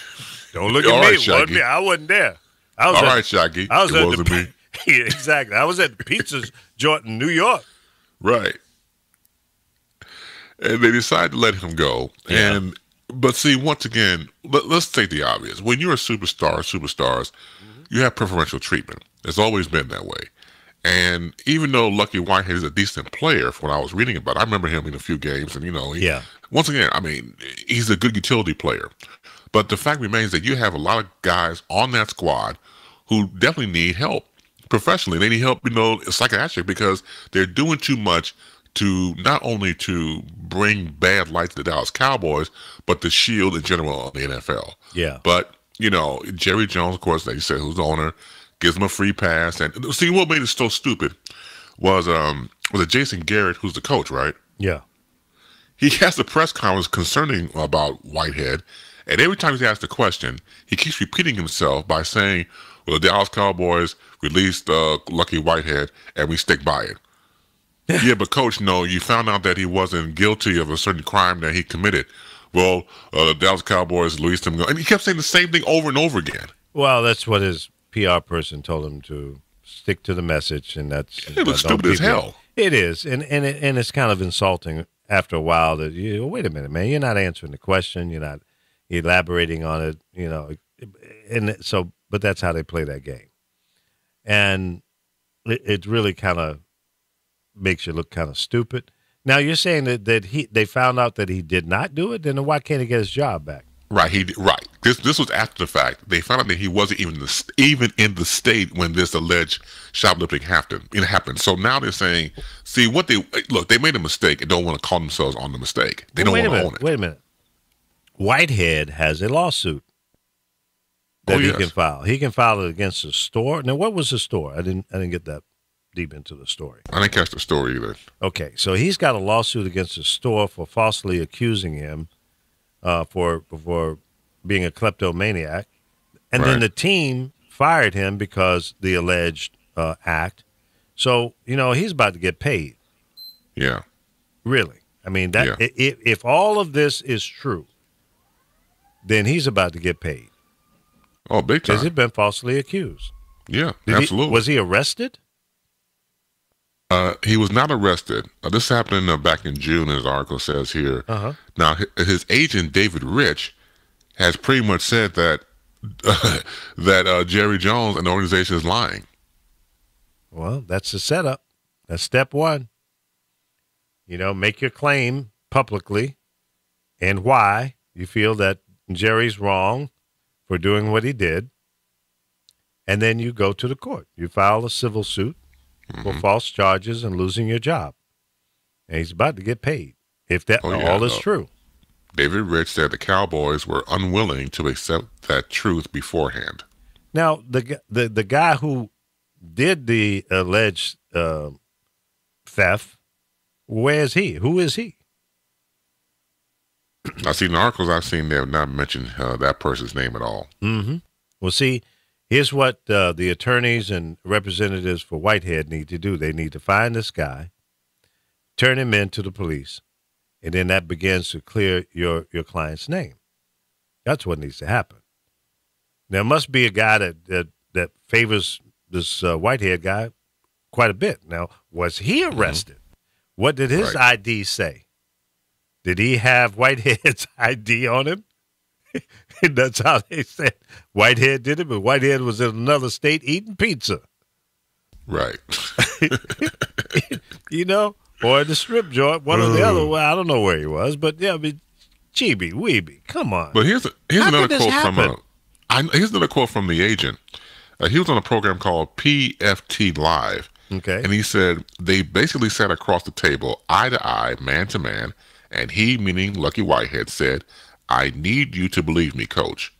Don't look at All me. right, It wasn't me. I wasn't there. All right, Shaggy. I was it at wasn't me. Yeah, exactly. I was at the pizza joint in New York. Right. And they decided to let him go. Yeah. But see, once again, let's take the obvious. When you're a superstars, you have preferential treatment. It's always been that way. And even though Lucky Whitehead is a decent player, from what I was reading about, I remember him in a few games, and once again, I mean, he's a good utility player. But the fact remains that you have a lot of guys on that squad who definitely need help professionally. They need help, psychiatric, because they're doing too much to not only to bring bad light to the Dallas Cowboys, but to shield in general the NFL. Yeah. But, Jerry Jones, of course, like you said, who's the owner, gives him a free pass. And see, what made it so stupid was it Jason Garrett, who's the coach, right? Yeah. He has a press conference concerning about Whitehead, and every time he's asked a question, he keeps repeating himself by saying, well, the Dallas Cowboys released Lucky Whitehead, and we stick by it. Yeah, but Coach, no, you found out that he wasn't guilty of a certain crime that he committed. Well, the Dallas Cowboys released him. And he kept saying the same thing over and over again. Well, that's what his PR person told him to stick to the message, and that's it was stupid as hell. It is, and it's kind of insulting after a while that wait a minute, man, you're not answering the question, you're not elaborating on it, and so, but that's how they play that game, and it really kind of makes you look kind of stupid. Now you're saying that they found out that he did not do it, then why can't he get his job back? Right, This was after the fact. They found out that he wasn't even in the state when this alleged shoplifting happened. So now they're saying, see, they made a mistake and don't want to call themselves on the mistake. They don't want to own it. Wait a minute. Whitehead has a lawsuit that he can file. He can file it against the store. Now, what was the store? I didn't get that deep into the story. I didn't catch the story either. Okay, so he's got a lawsuit against the store for falsely accusing him for being a kleptomaniac, and then the team fired him because the alleged act. So he's about to get paid. Yeah, really. I mean if all of this is true, then he's about to get paid. Oh, big time! Because he's been falsely accused. Yeah, absolutely. Was he arrested? He was not arrested. This happened back in June, as the article says here. Uh-huh. Now, his agent, David Rich, has pretty much said that that Jerry Jones and the organization is lying. Well, that's the setup. That's step one. Make your claim publicly and why you feel that Jerry's wrong for doing what he did. And then you go to the court. You file a civil suit for false charges and losing your job. And he's about to get paid if that all is true. David Rich said the Cowboys were unwilling to accept that truth beforehand. Now, the guy who did the alleged theft, where is he? Who is he? I've seen articles I've seen they have not mentioned that person's name at all. Mm-hmm. Well, see, here's what the attorneys and representatives for Whitehead need to do. They need to find this guy, turn him in to the police, and then that begins to clear your client's name. That's what needs to happen. There must be a guy that favors this Whitehead guy quite a bit. Now, was he arrested? What did his ID say? Did he have Whitehead's ID on him? That's how they said Whitehead did it, but Whitehead was in another state eating pizza. Right. Or the strip joint, one or the other. Well, I don't know where he was, but Chibi, Weeby, come on. But here's another quote here's another quote from the agent. He was on a program called PFT Live. Okay. And he said they basically sat across the table, eye to eye, man to man, and he, meaning Lucky Whitehead, said, "I need you to believe me, Coach."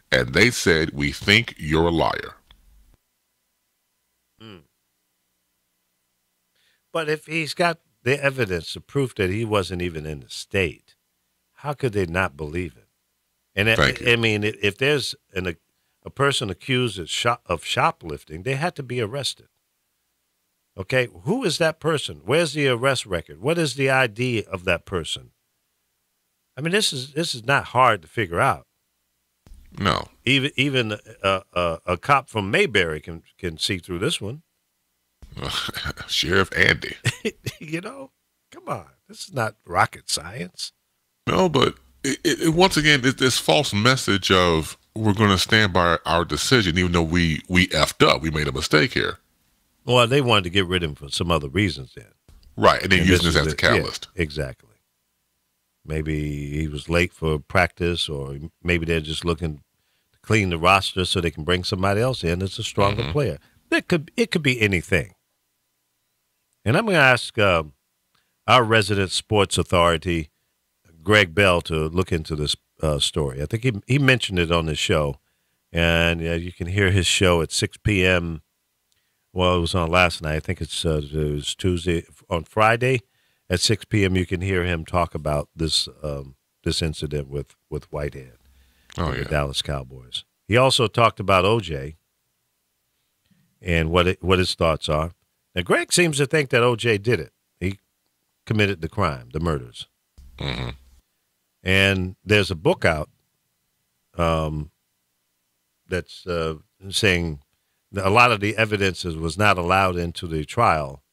And they said, "We think you're a liar." But if he's got the evidence, the proof that he wasn't even in the state, how could they not believe it? And I mean, if there's a person accused of shoplifting, they had to be arrested. Okay, who is that person? Where's the arrest record? What is the ID of that person? I mean, this is not hard to figure out. No, even a cop from Mayberry can see through this one. Sheriff Andy. Come on, this is not rocket science. No, but it once again, it's this false message of we're going to stand by our decision, even though we effed up, we made a mistake here. Well, they wanted to get rid of him for some other reasons then. Right, and then using this as a catalyst. Yeah, exactly. Maybe he was late for practice, or maybe they're just looking to clean the roster so they can bring somebody else in that's a stronger player. It could be anything. And I'm going to ask our resident sports authority, Greg Bell, to look into this story. I think he mentioned it on the show, and you can hear his show at 6 p.m. Well, it was on last night. I think it was Tuesday. On Friday at 6 p.m., you can hear him talk about this this incident with Whitehead, the Dallas Cowboys. He also talked about O.J. and what his thoughts are. Now, Greg seems to think that O.J. did it. He committed the crime, the murders. Mm-hmm. And there's a book out that's saying that a lot of the evidence was not allowed into the trial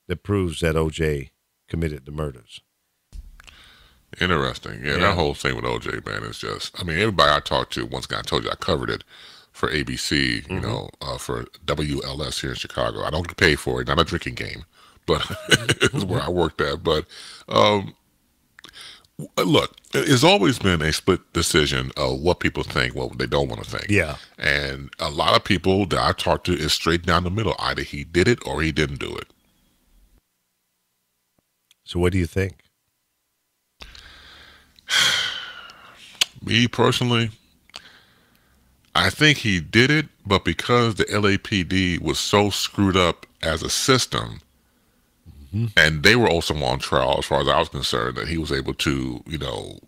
that proves that O.J. committed the murders. Interesting. Yeah, that whole thing with O.J., man, is just, I mean, everybody I talked to, once again, I told you I covered it for ABC, you know, for WLS here in Chicago. I don't get paid for it, not a drinking game, but it's where I worked at. But look, it's always been a split decision of what people think, what they don't want to think. Yeah. And a lot of people that I talked to is straight down the middle. Either he did it or he didn't do it. So what do you think? Me personally, I think he did it, but because the LAPD was so screwed up as a system, and they were also on trial as far as I was concerned, that he was able to, you know,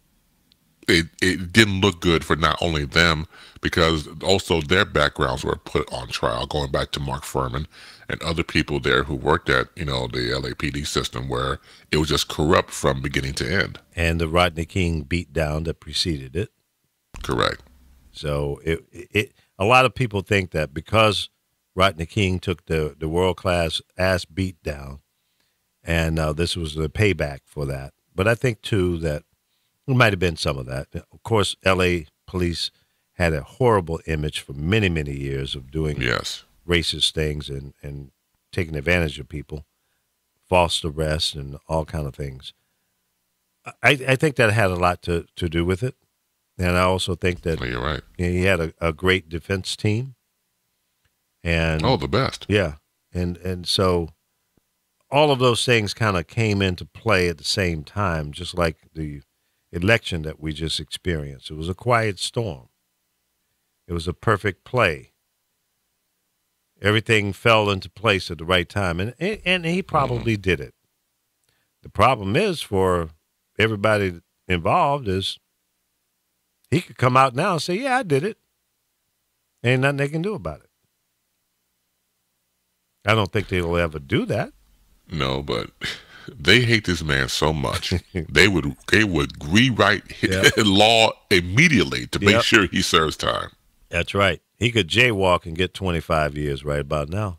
it didn't look good for not only them, because also their backgrounds were put on trial, going back to Mark Furman and other people there who worked at, you know, the LAPD system, where it was just corrupt from beginning to end. And the Rodney King beatdown that preceded it. Correct. So a lot of people think that because Rodney King took the world-class ass beat down, and this was the payback for that. But I think, too, that there might have been some of that. Of course, L.A. police had a horrible image for many, many years of doing racist things and taking advantage of people, false arrests and all kind of things. I think that had a lot to do with it. And I also think that you're right. He had a great defense team. And the best. Yeah. And so all of those things kind of came into play at the same time, just like the election that we just experienced. It was a quiet storm. It was a perfect play. Everything fell into place at the right time, and he probably did it. The problem is for everybody involved is he could come out now and say, yeah, I did it. Ain't nothing they can do about it. I don't think they'll ever do that. No, but they hate this man so much. they would rewrite law immediately to make sure he serves time. That's right. He could jaywalk and get 25 years right about now.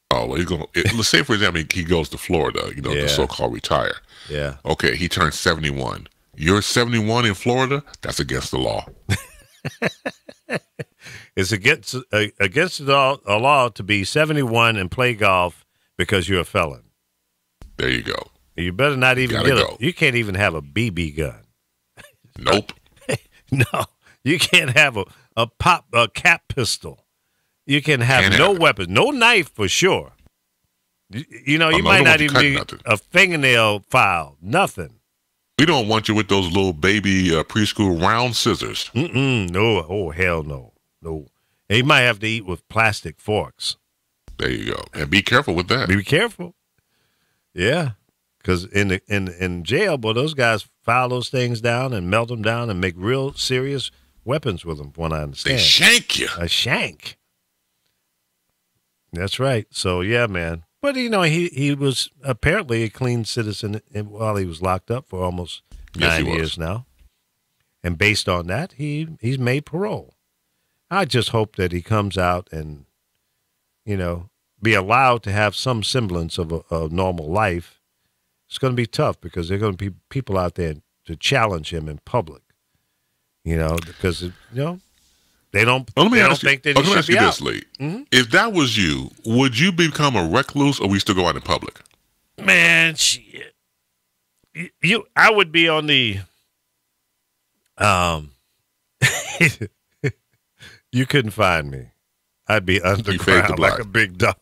Oh, well, he's going. Let's say, for example, he goes to Florida, you know, the so-called retire. Yeah. Okay, he turns 71. You're 71 in Florida? That's against the law. It's against the law to be 71 and play golf because you're a felon. There you go. You better not even get you can't even have a BB gun. Nope. No. You can't have a cap pistol. You can have no weapons, no knife for sure. You know, you might not even need a fingernail file, nothing. We don't want you with those little baby preschool round scissors. No. Oh, hell no. No. And you might have to eat with plastic forks. There you go. And be careful with that. Be careful. Yeah. Because in jail, boy, those guys file those things down and melt them down and make real serious weapons with them, from what I understand. They shank you. A shank. That's right. So, yeah, man. But, you know, he was apparently a clean citizen while he was locked up for almost 9 years now. And based on that, he's made parole. I just hope that he comes out and, you know, be allowed to have some semblance of a normal life. It's going to be tough because there are going to be people out there to challenge him in public, you know, because, you know, they don't think that he should be out. Lee. If that was you, would you become a recluse or we still go out in public? Man, shit. I would be on the, you couldn't find me. I'd be underground like a big dog.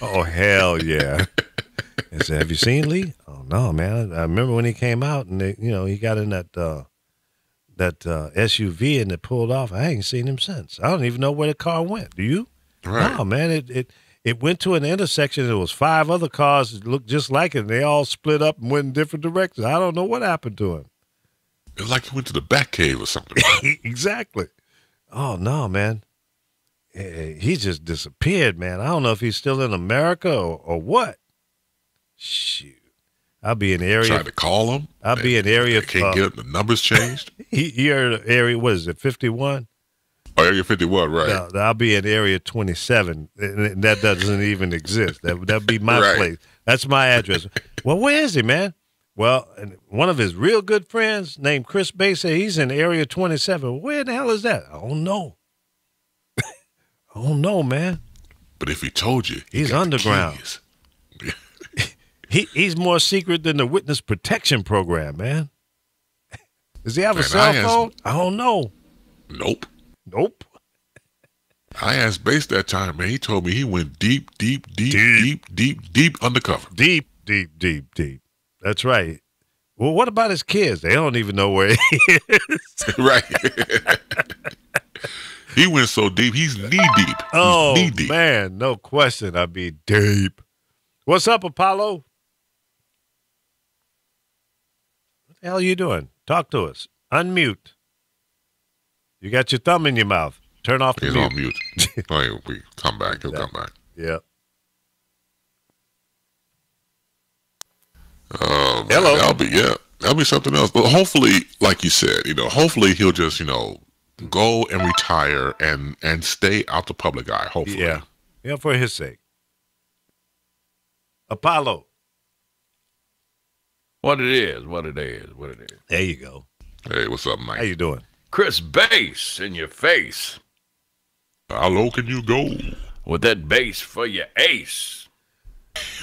Oh, hell yeah. I said, "Have you seen Lee?" "Oh no, man. I remember when he came out and he got in that SUV and it pulled off. I ain't seen him since. I don't even know where the car went. Do you?" Right. "No, man. It went to an intersection. There was 5 other cars that looked just like it, and they all split up and went in different directions. I don't know what happened to him." It's like he went to the Batcave or something. Exactly. "Oh no, man. He just disappeared, man. I don't know if he's still in America or what." Shoot. I'll be in area. Tried to call him. I'll be in area. Can't get the numbers changed. Your area, what is it, 51? Oh, Area 51, right. No, I'll be in area 27. And that doesn't even exist. That'd be my Right. place. That's my address. "Well, where is he, man?" "Well, and one of his real good friends named Chris Bay said he's in area 27. "Where the hell is that?" "I don't know." "I don't know, man. But if he told you, he He's got the underground. keys. He's more secret than the witness protection program, man." "Does he have a Man, cell I asked- phone?" "I don't know." Nope. "Nope." I asked Base that time, man. He told me he went deep undercover. Deep. That's right. Well, what about his kids? They don't even know where he is. Right. He went so deep, he's knee deep. Oh, He's knee deep. man, no question. I'd be deep. What's up, Apollo? What the hell are you doing? Talk to us. Unmute. You got your thumb in your mouth. Turn off the He's mute. on mute. Oh, we come back. He'll come back. Yep. Hello. That'll be something else. But hopefully, like you said, hopefully he'll just, go and retire and stay out the public eye. Hopefully. Yeah. Yeah, for his sake. Apollo. What it is. There you go. Hey, what's up, Mike? How you doing? Chris Bass in your face How low can you go? with that bass for your ace.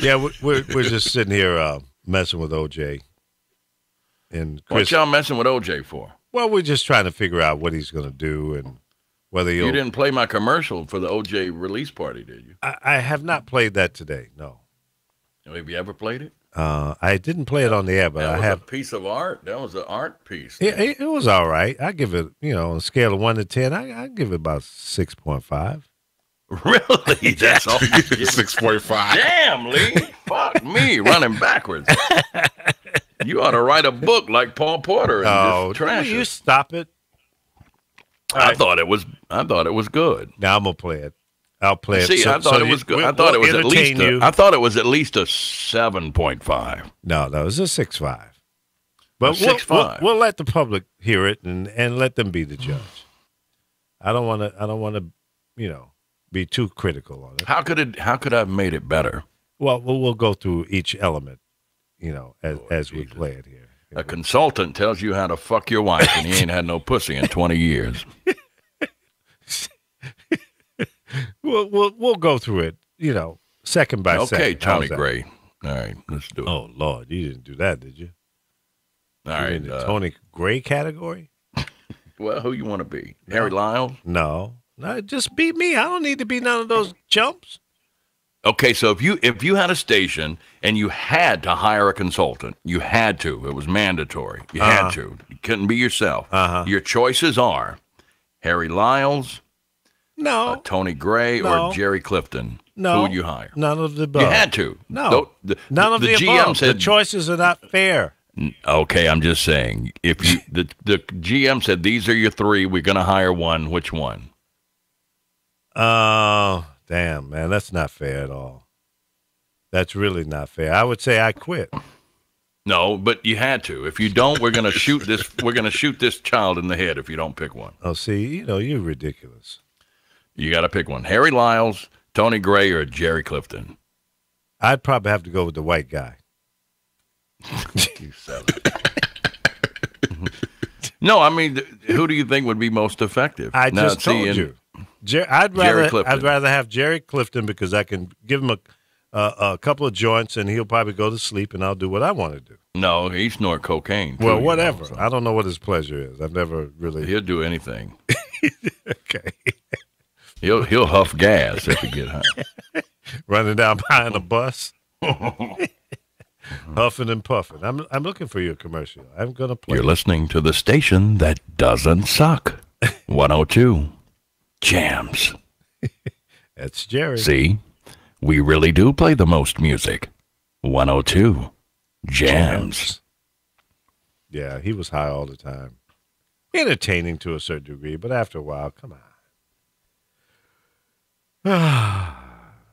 Yeah, we're just sitting here messing with OJ. And What Chris, y'all messing with OJ for? well, we're just trying to figure out what he's going to do and whether You he'll. didn't play my commercial for the OJ release party, did you? I have not played that today. No, Have you ever played it? I didn't play it on the air, but That I was have. a piece of art. That was an art piece. It was all right. I give it, on a scale of 1 to 10, I give it about 6.5. Really? That's all. 6.5. Damn, Lee. Fuck me, running backwards. You ought to write a book like Paul Porter and Oh, just trash you it. stop it! I thought it was good. Now I'm gonna play it. I'll play it. See, I thought it was good. I thought it was at least. I thought it was at least a 7.5. No, it's a 6.5. But 6.5. we'll let the public hear it and let them be the judge. I don't want to, be too critical on it. How could I have made it better? Well, we'll go through each element, as we play it here. A consultant tells you how to fuck your wife, and he ain't had no pussy in 20 years. We'll go through it, second by second. Okay, Tony How's that? Gray. All right, let's do it. Oh Lord, you didn't do that, did you? All You right. in the Tony Gray category? Well, who you want to be? Harry Lyles? No, just be me. I don't need to be none of those chumps. Okay, so if you had a station and you had to hire a consultant, you had to. It was mandatory. You had to. You couldn't be yourself. Your choices are Harry Lyles, No, Tony Gray, No. or Jerry Clifton. no. Who would you hire? None of the above. You had to. No, none of the GM above. said The choices are not fair. Okay, I'm just saying. If you the GM said these are your three, we're gonna hire one. Which one? Oh, damn, man, that's not fair at all. That's really not fair. I would say I quit. No, but you had to. If you don't, we're gonna shoot this. We're gonna shoot this child in the head if you don't pick one. Oh, see, you're ridiculous. You got to pick one. Harry Lyles, Tony Gray, or Jerry Clifton. I'd probably have to go with the white guy. You savage. No, I mean, who do you think would be most effective? I Now, just told and- you. I'd rather have Jerry Clifton because I can give him a couple of joints and he'll probably go to sleep and I'll do what I want to do. No, he snort cocaine. Well, too, whatever. you know, so I don't know what his pleasure is. I've never really. he'll do anything. Okay. He'll huff gas if he get high. Running down behind a bus. Huffing and puffing. I'm looking for your commercial. I'm going to play. You're listening to the station that doesn't suck. 102 Jams. That's Jerry. See, we really do play the most music. 102 Jams. Yeah, he was high all the time. Entertaining to a certain degree, but after a while, come on.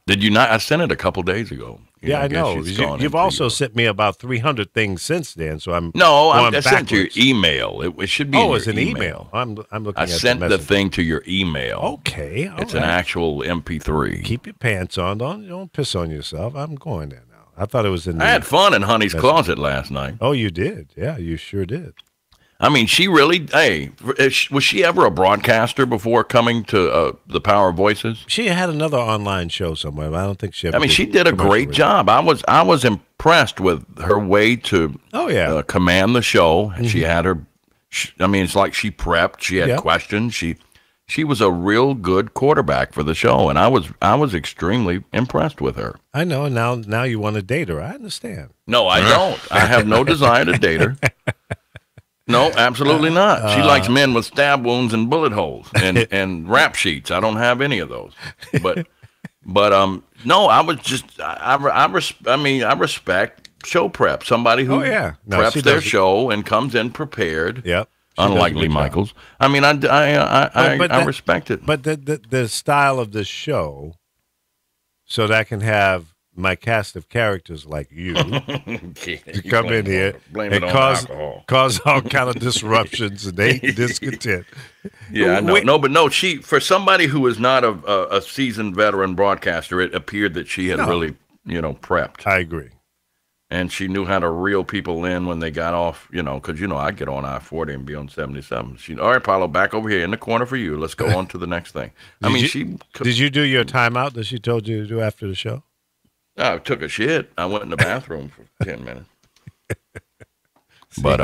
Did you not? I sent it a couple days ago. Yeah, I guess know. it's gone You've into also your- sent me about 300 things since then, so I'm I sent backwards. your email. It should be. in Oh, your it's an email. I'm looking I at sent the the message. thing to your email. Okay, all It's right. an actual MP3. Keep your pants on. Don't piss on yourself. I'm going there now. I thought it was in. I had fun in Honey's That's- closet last night. Oh, you did? Yeah, you sure did. I mean, she really. Hey, was she ever a broadcaster before coming to the Power of Voices? She had another online show somewhere, but I don't think she ever. I mean, she did a commercial great radio. job. I was impressed with her way to Oh yeah. command the show. She had her. I mean, it's like she prepped. She had Yeah. questions. She was a real good quarterback for the show, and I was extremely impressed with her. I know. Now you want to date her. I understand. No, I don't. I have no desire to date her. No, absolutely not. She likes men with stab wounds and bullet holes and rap sheets. I don't have any of those. But no, I was just I respect show prep. Somebody who Oh, yeah. No, she preps their does it. show and comes in prepared. Yep. She does a Unlike good Lee job. Michaels. I mean, I that- respect it. But the style of this show, so that I can have my cast of characters like you to come in here and cause all kind of disruptions and hate and discontent. Yeah, I know. Wait- No, she, for somebody who is not a seasoned veteran broadcaster, it appeared that she had really, prepped. I agree. And she knew how to reel people in when they got off, because, I'd get on I-40 and be on 77. All right, Paulo, back over here in the corner for you. Let's go on to the next thing. Did you do your timeout that she told you to do after the show? I took a shit. I went in the bathroom for 10 minutes. But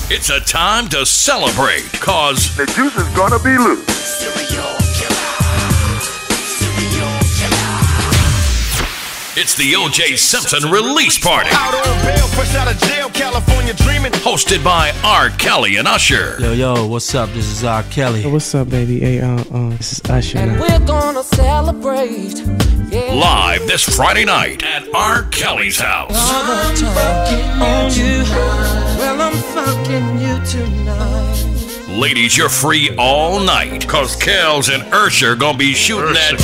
it's a time to celebrate, cause The juice is gonna be loose. it's the O.J. Simpson release party, Out on bail, fresh out of jail, California dreaming. hosted by R. Kelly and Usher. Yo, what's up? This is R. Kelly. What's up, baby? Hey, this is Usher. And we're gonna celebrate. Yeah. Live this Friday night at R. Kelly's house. On you. Well, I'm fucking you tonight. Ladies, you're free all night, cause Kels and Usher gonna be shooting that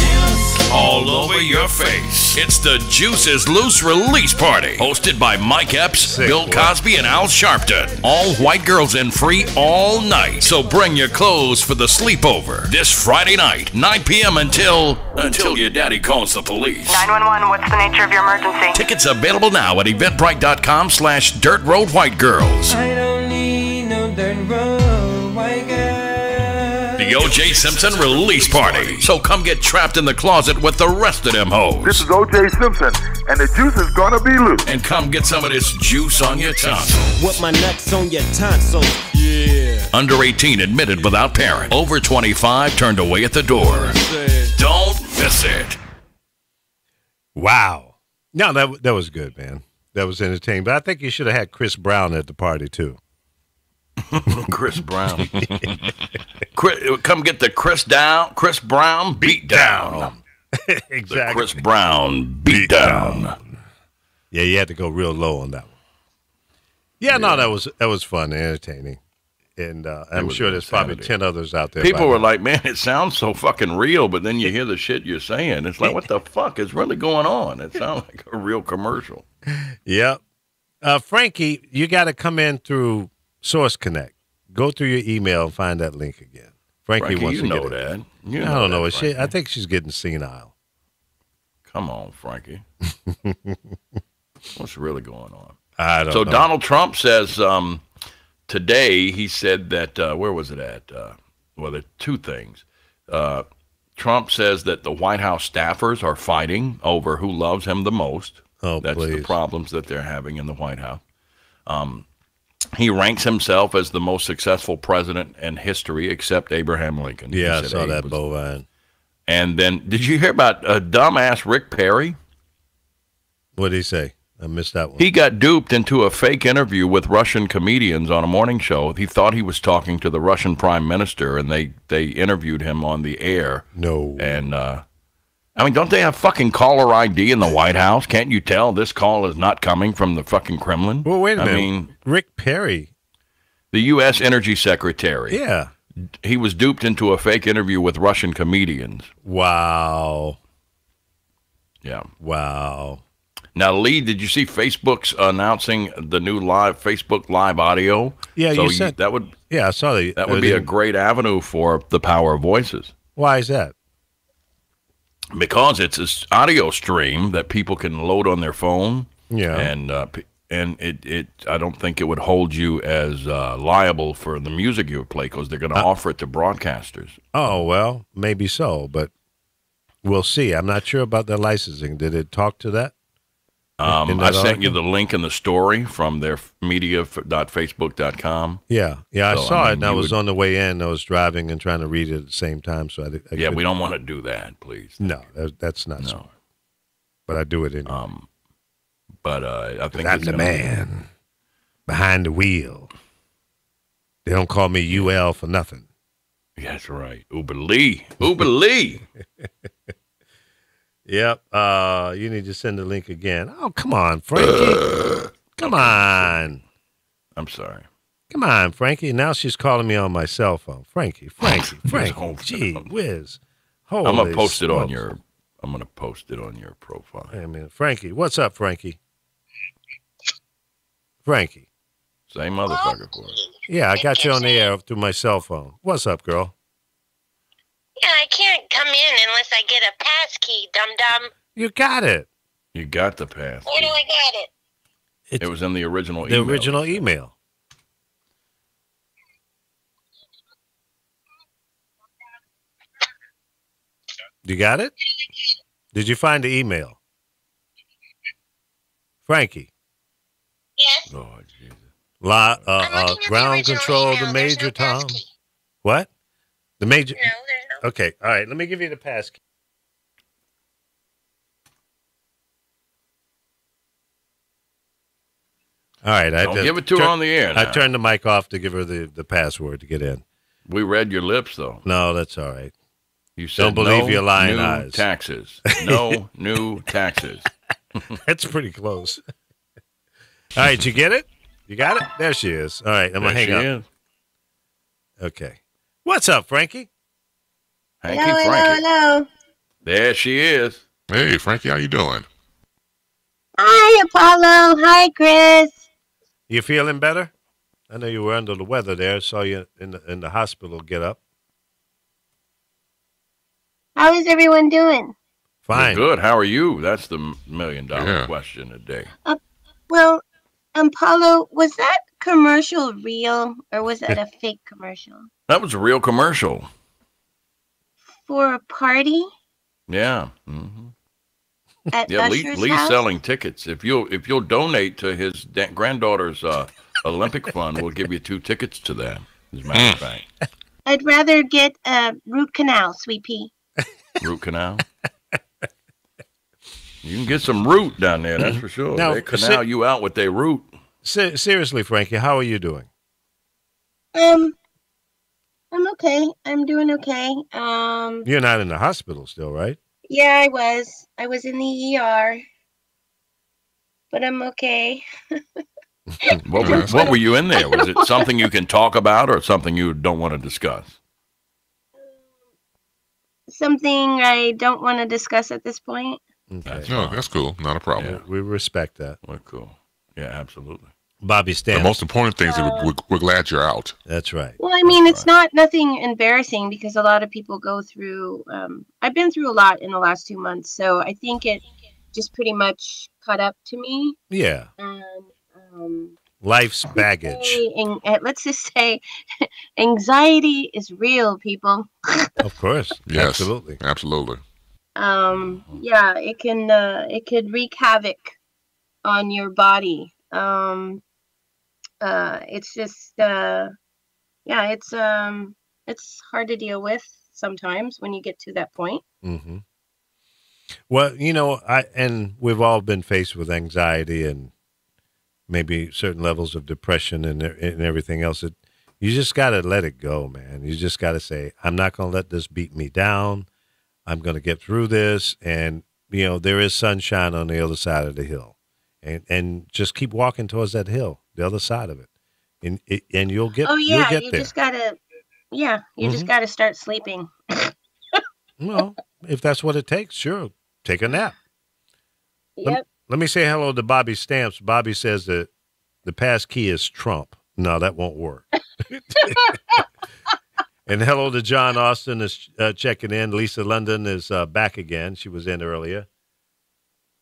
all over your face. It's the Juice is Loose release party, hosted by Mike Epps, Sick, Bill boy. Cosby, and Al Sharpton. All white girls and free all night, so bring your clothes for the sleepover this Friday night, 9 p.m. until your daddy calls the police. 911, what's the nature of your emergency? Tickets available now at eventbrite.com/dirtroadwhitegirls. I don't need no dirt road, white girl. The O.J. Simpson release party. So come get trapped in the closet with the rest of them hoes. This is O.J. Simpson, and the juice is gonna be loose. And come get some of this juice on your tongue. What my nuts on your tonsils? Yeah. Under 18 admitted without parent. Over 25 turned away at the door. Don't miss it. Wow. No, that was good, man. That was entertaining. But I think you should have had Chris Brown at the party too. Chris Brown. Come get the Chris Brown beat down. The Exactly. Chris Brown beat down. Yeah, you had to go real low on that one. Yeah, no, that was fun and entertaining. And I'm was sure there's probably insanity. 10 others out there. People by were now. like, man, it sounds so fucking real, but then you hear the shit you're saying. It's like, what the fuck is really going on? It sounds like a real commercial. Yep. Frankie, you got to come in through Source Connect. Go through your email and find that link again. Frankie wants you to know get it. that. You I know don't know. that, I Frankie. think she's getting senile. Come on, Frankie. What's really going on? I don't So know. Donald Trump says today, he said that, where was it at? Well, there are two things. Trump says that the White House staffers are fighting over who loves him the most. Oh, That's the please. problems that they're having in the White House. He ranks himself as the most successful president in history, except Abraham Lincoln. He Yeah, I said saw Abe that was- bovine. And then, did you hear about dumbass Rick Perry? What did he say? I missed that one. He got duped into a fake interview with Russian comedians on a morning show. He thought he was talking to the Russian prime minister, and they interviewed him on the air. No. And, I mean, don't they have fucking caller ID in the White House? Can't you tell this call is not coming from the fucking Kremlin? Well, wait a minute. I mean, Rick Perry. The U.S. Energy Secretary. Yeah. He was duped into a fake interview with Russian comedians. Wow. Yeah. Wow. Now, Lee, did you see Facebook's announcing the new Facebook Live audio? Yeah, so you said that would. Yeah, I saw that. That would be a great avenue for the power of voices. Why is that? Because it's an audio stream that people can load on their phone. Yeah, and it I don't think it would hold you as liable for the music you would play because they're going to offer it to broadcasters. Oh well, maybe so, but we'll see. I'm not sure about the licensing. Did it talk to that? I sent you the link in the story from their media.facebook.com. Yeah, I saw it, and I was would, on the way in. I was driving and trying to read it at the same time. So I we don't want to do that, please. No, that's not smart. But I do it anyway. But I think I'm the man behind the wheel. They don't call me UL for nothing. That's right. Uber Lee. Uber Lee. Yep. You need to send the link again. Oh, come on, Frankie. Come on. I'm sorry. Come on, Frankie. Now she's calling me on my cell phone. Frankie. Gee whiz. Holy I'm gonna post it on smokes. your. I'm gonna post it on your profile. I mean, Frankie. What's up, Frankie? Frankie. Same motherfucker for it. Yeah, I got you on the air through my cell phone. What's up, girl? Yeah, I can't come in unless I get a pass key, dum-dum. You got it. You got the pass. Where do I get it? It was in the original The email. original email. You got it? Did you find the email? Frankie. Yes. Oh, Jesus. Ground control, email. the Major Tom. What? The Major. No, there's no. Okay, all right. Let me give you the pass key. All right. Don't give it to her on the air. I now. turned the mic off to give her the password to get in. We read your lips, though. No, that's all right. You said Don't believe no your lying new eyes. Taxes. No new taxes. That's pretty close. All right, you get it? You got it? There she is. All right, I'm going to hang up. Is. Okay. What's up, Frankie? Hanky Hello, Frankie. hello. There she is. Hey, Frankie, how you doing? Hi, Apollo. Hi, Chris. You feeling better? I know you were under the weather there. I saw you in the hospital get up. How is everyone doing? Fine. You're good. How are you? That's the $1 million question today. Well, Apollo, was that commercial real or was that a fake commercial? That was a real commercial. For a party? Yeah. Mm-hmm. At Yeah, Usher's Lee's house? selling tickets. If you'll donate to his granddaughter's Olympic fund, we'll give you 2 tickets to that. As a matter of fact, I'd rather get a root canal, sweet pea. root canal. You can get some root down there, that's for sure. Now, They canal you out with their root. Seriously, Frankie, how are you doing? I'm okay. I'm doing okay. You're not in the hospital still, right? Yeah, I was. I was in the ER. But I'm okay. What were you in there? Was it something you can talk about or something you don't want to discuss? Something I don't want to discuss at this point. Okay. No, that's cool. Not a problem. Yeah. We respect that. Well, cool. Yeah, absolutely. Bobby The Stan. most important thing is that we're glad you're out. That's right. Well, I mean, it's not nothing embarrassing because a lot of people go through. I've been through a lot in the last 2 months, so I think it just pretty much caught up to me. Yeah. And Life's baggage. let's just say, anxiety is real, people. Of course. Yes, Absolutely. absolutely. Yeah, it could wreak havoc on your body. It's just it's hard to deal with sometimes when you get to that point. Mm-hmm. Well, we've all been faced with anxiety and maybe certain levels of depression and everything else. You just got to let it go, man. You just got to say, I'm not going to let this beat me down. I'm going to get through this. And, there is sunshine on the other side of the hill. And just keep walking towards that hill, the other side of it. And you'll get you'll get there. Just got to, just got to start sleeping. Well, if that's what it takes, sure. Take a nap. Yep. Let me say hello to Bobby Stamps. Bobby says that the pass key is Trump. No, that won't work. And hello to John Austin is checking in. Lisa London is back again. She was in earlier.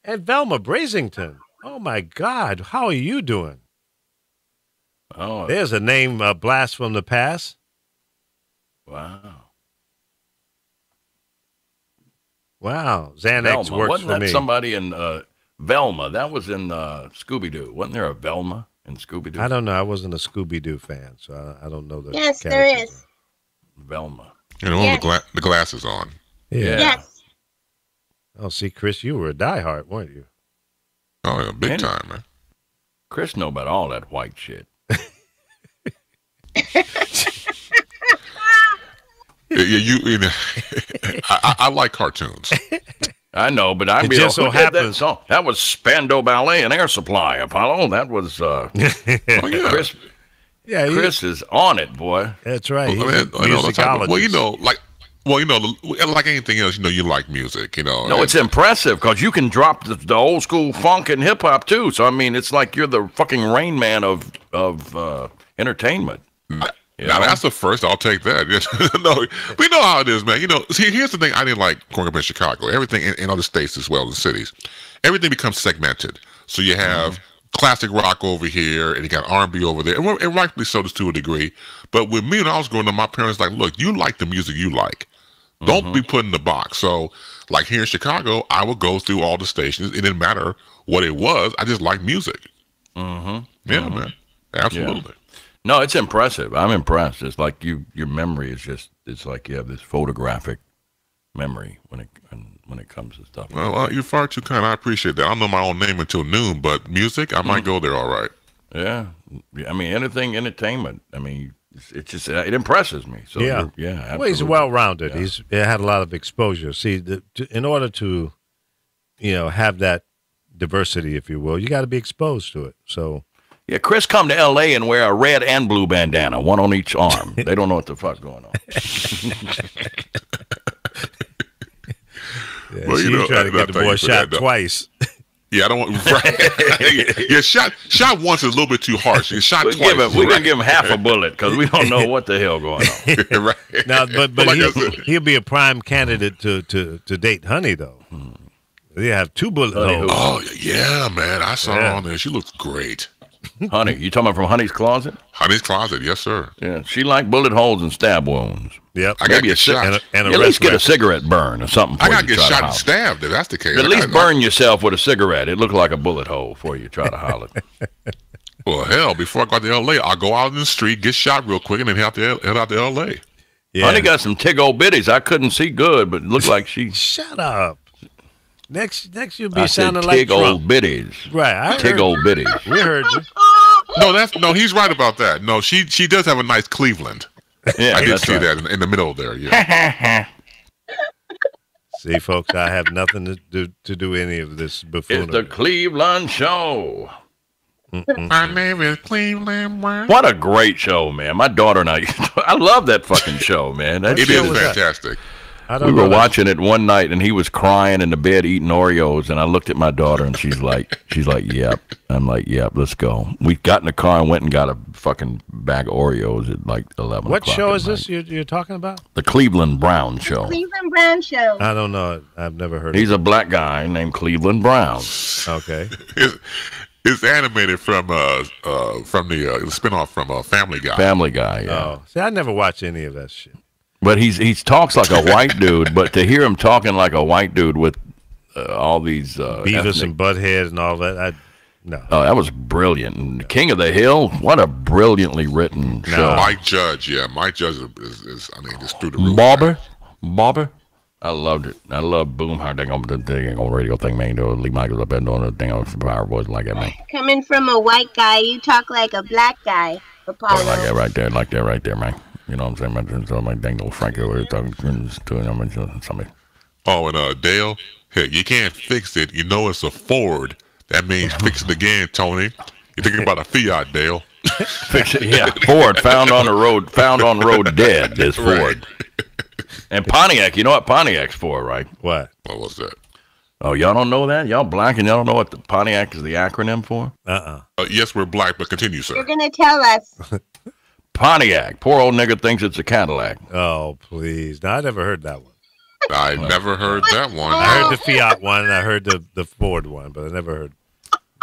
And Velma Brazington. Oh, my God. How are you doing? Oh, there's a name blast from the past. Wow. Xanax Velma. works Wasn't for that me. somebody in Velma? That was in Scooby-Doo. Wasn't there a Velma in Scooby-Doo? I don't know. I wasn't a Scooby-Doo fan, so I don't know the Yes, there is. Velma. The glasses on. Yeah. Yes. Oh, see, Chris, you were a diehard, weren't you? Oh, yeah, big time, man. Chris know about all that white shit. I like cartoons. I know, but It just so happens- that was Spandau Ballet and Air Supply, Apollo. That was Chris. Yeah, Chris is on it, boy. That's right. Well, He's a musicologist. like anything else, you like music, No, it's impressive because you can drop the old school funk and hip hop too. So I mean, it's like you're the fucking Rain Man of entertainment. Now that's the first. I'll take that. No, we know how it is, man. See, here's the thing. I didn't like growing up in Chicago. Everything in other states as well, in cities, everything becomes segmented. So you have classic rock over here, and you got R&B over there, and rightfully so to a degree. But with me, when I was growing up, my parents like, look, you like the music you like. Don't be put in the box. So, like here in Chicago, I would go through all the stations. It didn't matter what it was. I just liked music. Yeah, man. Absolutely. Yeah. No, it's impressive. I'm impressed. It's like your memory is it's like you have this photographic memory when it comes to stuff. Well, you're far too kind. I appreciate that. I don't know my own name until noon, but music, I might go there all right. Yeah. I mean, anything entertainment. I mean, it impresses me. So yeah. Absolutely. Well, he's well-rounded. Yeah. He had a lot of exposure. See, in order to, have that diversity, if you will, you got to be exposed to it. So. Yeah, Chris come to L.A. and wear a red and blue bandana, one on each arm. They don't know what the fuck's going on. Yeah, well, you try to get the boy shot twice. Yeah, I don't want. Right. Yeah, shot once is a little bit too harsh. Shot twice. We're gonna give him half a bullet because we don't know what the hell going on. Right. Now, but he'll be a prime candidate to date Honey though. They have 2 bullet holes. Oh yeah, man! I saw her on there. She looks great. Honey, you talking about from Honey's Closet? Honey's Closet, yes, sir. Yeah, she like bullet holes and stab wounds. Yep. I gotta get shot. And at least get a cigarette burn or something. I gotta get shot and stabbed. If that's the case, at least burn yourself with a cigarette. It looked like a bullet hole before you try to holler. Well, hell, before I got to L.A., I'll go out in the street, get shot real quick, and then head out to L.A. Yeah. Honey got some tig old bitties. I couldn't see good, but it looked like she. Shut up. Next you'll be I sounding said like tig Trump. old bitties. Right. Tig old bitties. We heard you. No, he's right about that. No, she does have a nice Cleveland. Yeah, I did see that in the middle there. Yeah. See, folks, I have nothing to do any of this buffoonery. It's the Cleveland Show. My name is Cleveland. What a great show, man! My daughter and I love that fucking show, man. It is fantastic. We were watching it one night, and he was crying in the bed eating Oreos, and I looked at my daughter, and she's like, yep. I'm like, yep, let's go. We got in the car and went and got a fucking bag of Oreos at like 11 What o'clock show at is night. this you're talking about? The Cleveland Brown Show. Cleveland Brown Show. I don't know. I've never heard He's of a black guy named Cleveland Brown. Okay. It's animated from the spinoff from Family Guy. Family Guy, yeah. Oh, see, I never watched any of that shit. But he talks like a white dude, but to hear him talking like a white dude with all these Beavis and Butthead and all that, no. Oh, that was brilliant. And King of the Hill, what a brilliantly written show. Mike Judge, Mike Judge is I mean, just through the roof. Bobber. I loved it. I love Boom. How they gonna radio thing, man? Lee Michaels up there doing the thing on Power Voice like that, man. Coming from a white guy, you talk like a black guy, Apollo. Oh, like that right there, man. You know what I'm saying? So my dang old Frankie over there talking to somebody. Oh, and Dale, heck, you can't fix it. You know it's a Ford. That means fix it again, Tony. You're thinking about a Fiat, Dale. Fix it, yeah. Ford found on road dead is Ford. And Pontiac, you know what Pontiac's for, right? What was that? Oh, y'all don't know that? Y'all black and y'all don't know what the Pontiac is the acronym for? Yes, we're black, but continue, sir. You're gonna tell us. Pontiac. Poor old nigga thinks it's a Cadillac. Oh, please. No, I never heard that one. I never heard that one. I heard the Fiat one, and I heard the Ford one, but I never heard.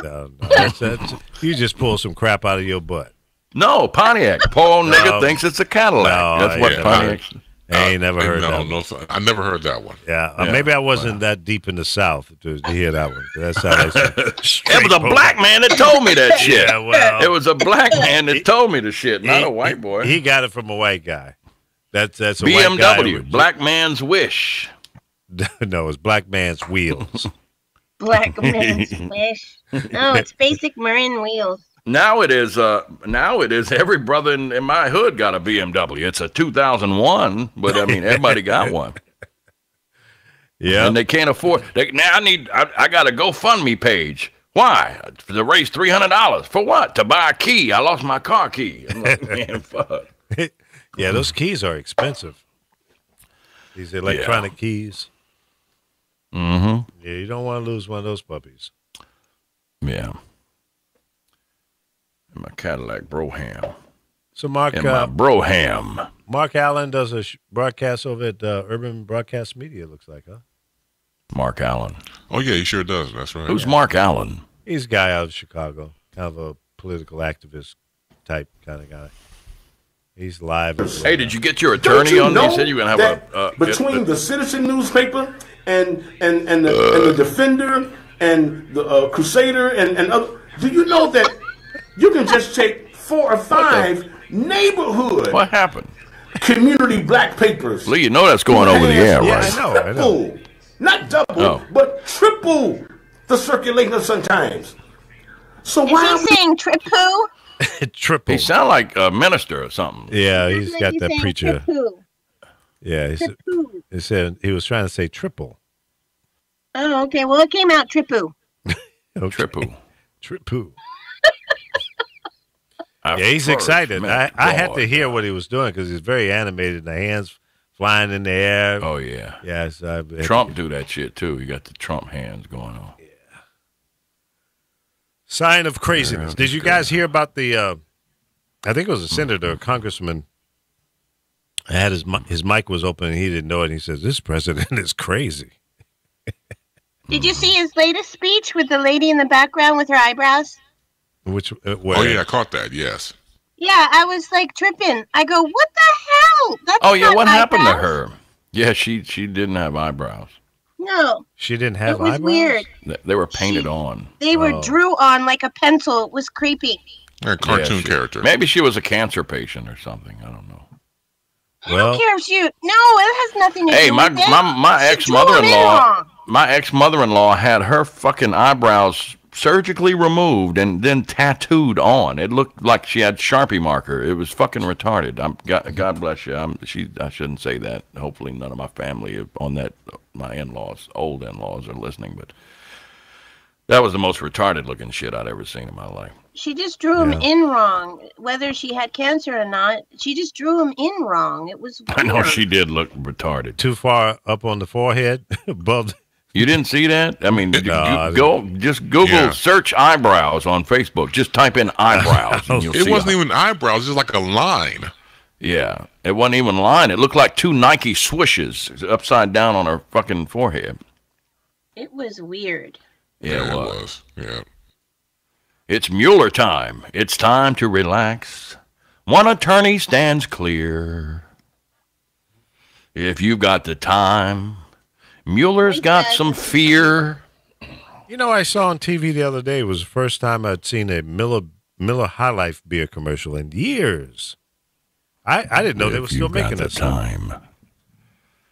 No, that's, you just pull some crap out of your butt. No, Pontiac. Poor old nigga thinks it's a Cadillac. No, that's what Pontiac. I ain't never heard that. No, I never heard that one. Yeah, maybe I wasn't that deep in the South to hear that one. That's how it was a black man that told me that shit. Yeah, well, it was a black man that told me the shit, not a white boy. He got it from a white guy. That's a BMW, white guy. black man's wish. No, it's black man's wheels. Black man's wish. No, it's basic Marin wheels. Now it is every brother in my hood got a BMW. It's a 2001, but I mean everybody got one. Yeah. And they can't afford I got a GoFundMe page. Why? To raise $300. For what? To buy a key. I lost my car key. I'm like, man, fuck. Yeah, those keys are expensive. These electronic keys. Mm-hmm. Yeah, you don't want to lose one of those puppies. Yeah. My Cadillac Broham. So Mark, my Broham. Mark Allen does a broadcast over at Urban Broadcast Media. It looks like, huh? Mark Allen. Oh yeah, he sure does. That's right. Who's Mark Allen? He's a guy out of Chicago, kind of a political activist type kind of guy. He's live. Hey, did you get your attorney on? You said you were gonna have a between the Citizen newspaper and the Defender and the Crusader and other. Do you know that? You can just take 4 or 5 neighborhood. What happened? Community black papers. Lee, you know that's going over the air, right? I know. Not double, but triple the circulation of Sun Times. So why is he saying triple? Triple. He sound like a minister or something. Yeah, he's got that preacher. Triple. Yeah, he said he was trying to say triple. Oh, okay. Well, it came out triple. Okay. Triple. Yeah, he's excited. I had to hear what he was doing because he's very animated. The hands flying in the air. Oh, yeah. Yes. Trump do that shit, too. You got the Trump hands going on. Yeah. Sign of craziness. Did you guys hear about the, I think it was a senator, a congressman, had his mic was open and he didn't know it. And he says, this president is crazy. Did you see his latest speech with the lady in the background with her eyebrows? Which? Oh yeah, I caught that. Yes. Yeah, I was like tripping. I go, what the hell? That's what happened to her? Yeah, she didn't have eyebrows. No. She didn't have eyebrows? It was weird. They were painted on. They were drew on like a pencil. It was creepy. A cartoon character. Maybe she was a cancer patient or something. I don't know. I don't care if she. No, it has nothing to do with it. My ex-mother-in-law. My ex-mother-in-law had her fucking eyebrows surgically removed and then tattooed on. It looked like she had Sharpie marker. It was fucking retarded. God bless you. I shouldn't say that. Hopefully none of my family on that, my in-laws, old in-laws are listening, but that was the most retarded looking shit I'd ever seen in my life. She just drew him in wrong. Whether she had cancer or not, she just drew him in wrong. It was weird. I know she did look retarded. Too far up on the forehead, above. You didn't see that? I mean, just Google search eyebrows on Facebook. Just type in eyebrows. And it wasn't even eyebrows. It was like a line. Yeah, it wasn't even a line. It looked like 2 Nike swooshes upside down on her fucking forehead. It was weird. Yeah, it was. Yeah. It's Mueller time. It's time to relax. One attorney stands clear. If you've got the time, Mueller's got some fear. You know, I saw on TV the other day, it was the first time I'd seen a Miller High Life beer commercial in years. I didn't know they were still making that time.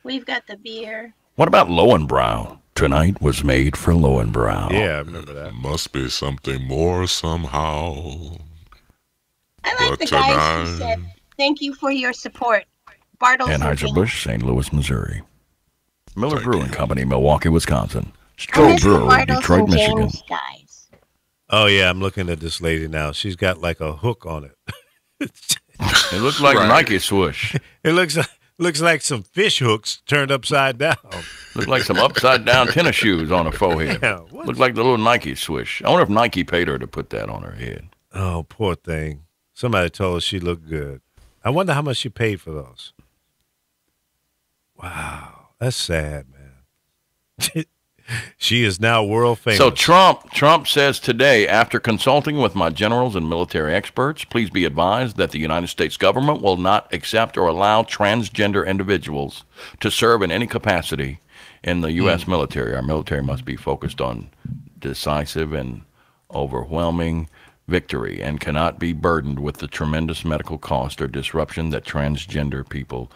We've got the beer. What about Lowenbrow? Tonight was made for Lowenbrow. Yeah, I remember that. Must be something more somehow. I like the guys who said, thank you for your support. Bartles. Anheuser-Busch, St. Louis, Missouri. Miller Brewing Company, Milwaukee, Wisconsin. Stroh Brewery, Detroit, Michigan. Guys. Oh, yeah, I'm looking at this lady now. She's got like a hook on it. It looks like Nike swoosh. It looks like some fish hooks turned upside down. Look like some upside-down tennis shoes on her forehead. Yeah, Look like the little Nike swish. I wonder if Nike paid her to put that on her head. Oh, poor thing. Somebody told her she looked good. I wonder how much she paid for those. Wow, that's sad, man. She is now world famous. So Trump says today, after consulting with my generals and military experts, please be advised that the United States government will not accept or allow transgender individuals to serve in any capacity in the U.S. military. Our military must be focused on decisive and overwhelming victory and cannot be burdened with the tremendous medical cost or disruption that transgender people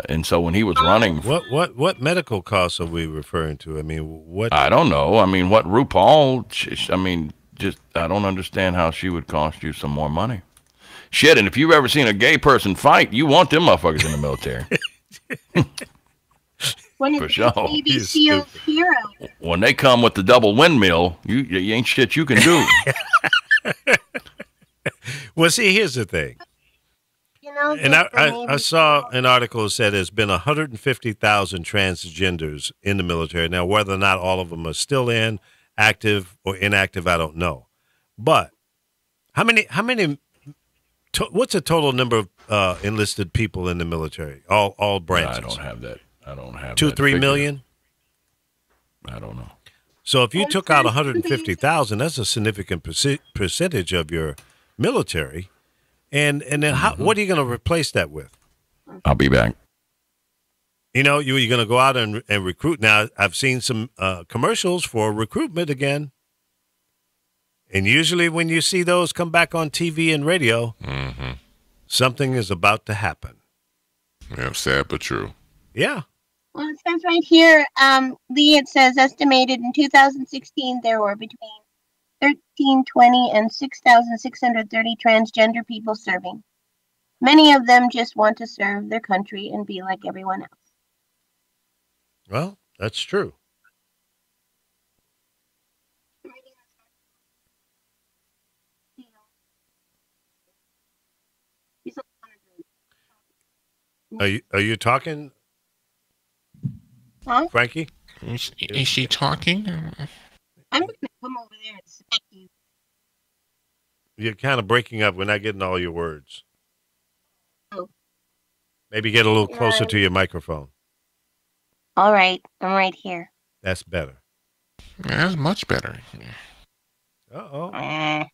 and so when he was running, what medical costs are we referring to? I mean, what? I don't know. I mean, what RuPaul? I mean, just I don't understand how she would cost you some more money. Shit, and if you've ever seen a gay person fight, you want them motherfuckers in the military. For sure. Navy SEAL hero. When they come with the double windmill, you ain't shit you can do. Well, see, here's the thing. And I saw an article that said there's been 150,000 transgenders in the military. Now, whether or not all of them are still in, active or inactive, I don't know. But how many? What's the total number of enlisted people in the military? All branches. I don't have that. I don't have 2-3 million. I don't know. So if you took out 150,000, that's a significant percentage of your military. And then what are you going to replace that with? I'll be back. You know, you're going to go out and recruit. Now, I've seen some commercials for recruitment again. And usually when you see those come back on TV and radio, something is about to happen. Yeah, sad but true. Yeah. Well, it says right here, Lee, it says estimated in 2016 there were between 1,320 and 6,630 transgender people serving. Many of them just want to serve their country and be like everyone else. Well, that's true. Are you talking, Frankie? Is she talking? I'm going to come over there and smack you. You're kind of breaking up. We're not getting all your words. Oh. Maybe get a little closer to your microphone. All right. I'm right here. That's better. Yeah, that's much better. Uh-oh. I'm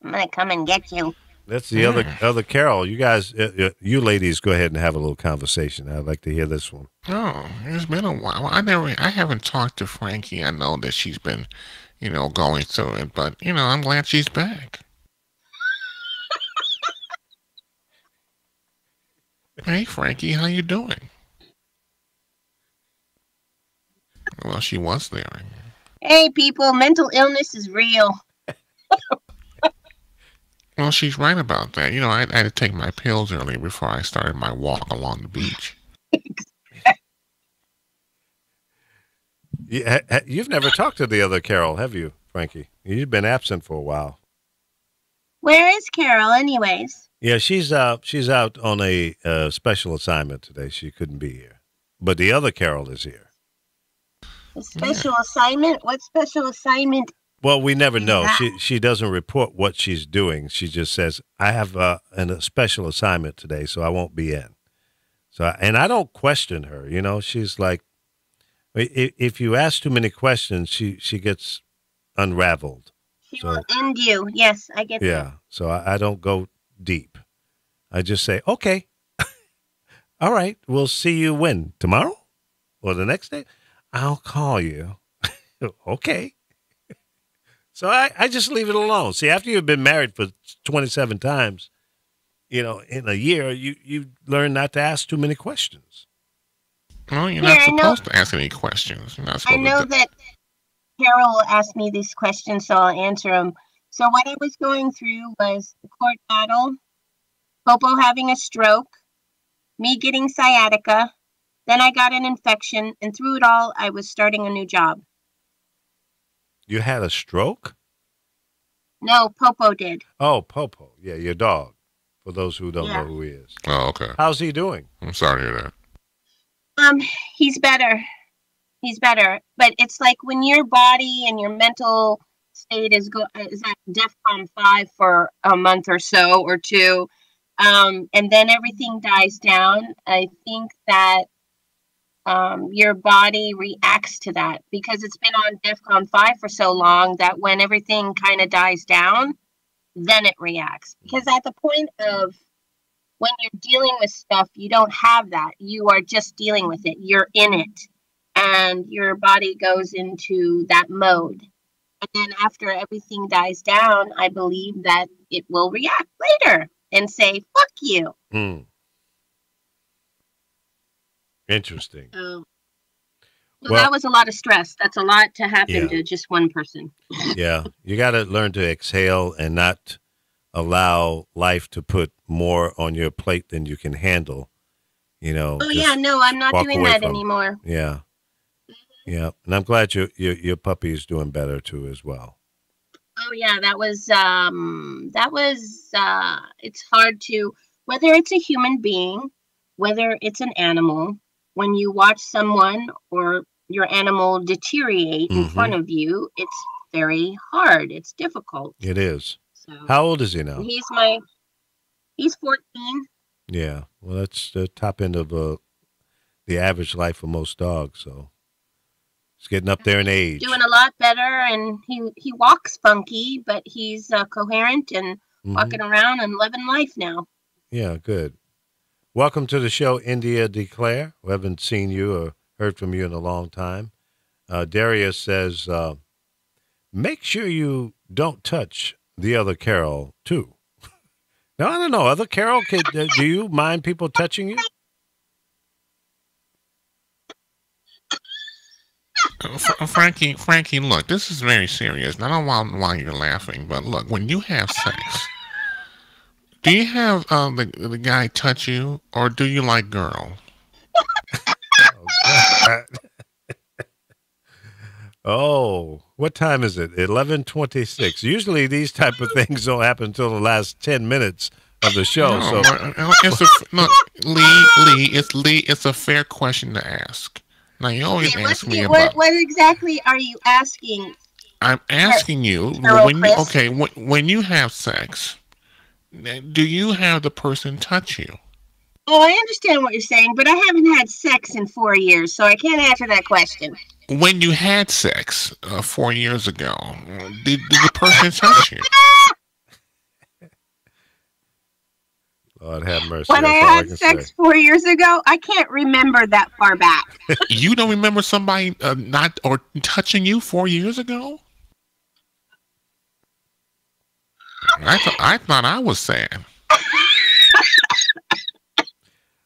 going to come and get you. That's the other Carol. You guys, you ladies, go ahead and have a little conversation. I'd like to hear this one. Oh, it's been a while. I haven't talked to Frankie. I know that she's been, going through it, but I'm glad she's back. Hey, Frankie, how you doing? Well, she was there. Hey, people, mental illness is real. Well, she's right about that. I had to take my pills earlier before I started my walk along the beach. You've never talked to the other Carol, have you, Frankie? You've been absent for a while. Where is Carol, anyways? Yeah, she's out on a special assignment today. She couldn't be here. But the other Carol is here. A special assignment? What special assignment? Well, we never know. She doesn't report what she's doing. She just says, I have a special assignment today, so I won't be in. And I don't question her. She's like, if you ask too many questions, she gets unraveled. She will end you. Yes, I get that. Yeah, so I don't go deep. I just say, okay, all right, we'll see you when? Tomorrow? Or the next day? I'll call you. Okay. So I just leave it alone. See, after you've been married for 27 times, in a year, you learn not to ask too many questions. No, you're not supposed to ask any questions. I know that Carol asked me these questions, so I'll answer them. So what I was going through was the court battle, Popo having a stroke, me getting sciatica, then I got an infection, and through it all, I was starting a new job. You had a stroke? No, Popo did. Oh, Popo. Yeah, your dog. For those who don't know who he is. Oh, okay. How's he doing? I'm sorry to hear that. He's better. He's better. But it's like when your body and your mental state is at DEFCON 5 for a month or so or two, and then everything dies down, I think that your body reacts to that because it's been on DEFCON 5 for so long that when everything kind of dies down, then it reacts. Because at the point of when you're dealing with stuff, you don't have that. You are just dealing with it. You're in it. And your body goes into that mode. And then after everything dies down, I believe that it will react later and say, fuck you. Interesting. Well, that was a lot of stress. That's a lot to happen to just one person. Yeah. You got to learn to exhale and not allow life to put more on your plate than you can handle. You know. Oh, yeah. No, I'm not doing that anymore. Yeah. Yeah. And I'm glad your puppy is doing better, too, as well. Oh, yeah. It's hard to, whether it's a human being, whether it's an animal, when you watch someone or your animal deteriorate in front of you, it's very hard. It's difficult. It is. So, how old is he now? He's 14. Yeah. Well, that's the top end of the average life for most dogs. So it's getting up there in age. Doing a lot better, and he walks funky, but he's coherent and walking around and living life now. Yeah, good. Welcome to the show, India Declare. We haven't seen you or heard from you in a long time. Darius says, make sure you don't touch the other Carol, too. Now, I don't know. Other Carol, do you mind people touching you? Frankie, look, this is very serious. I don't know why you're laughing, but look, when you have sex, do you have the guy touch you, or do you like girl? Oh, what time is it? 11:26. Usually these type of things don't happen until the last 10 minutes of the show. No, Lee, it's a fair question to ask. Now, you always ask me about... What exactly are you asking? I'm asking you, when you have sex, do you have the person touch you? Oh, I understand what you're saying, but I haven't had sex in 4 years, so I can't answer that question. When you had sex 4 years ago, did the person touch you? Lord have mercy. When I had sex 4 years ago, I can't remember that far back. You don't remember somebody not or touching you 4 years ago? I thought I was sad.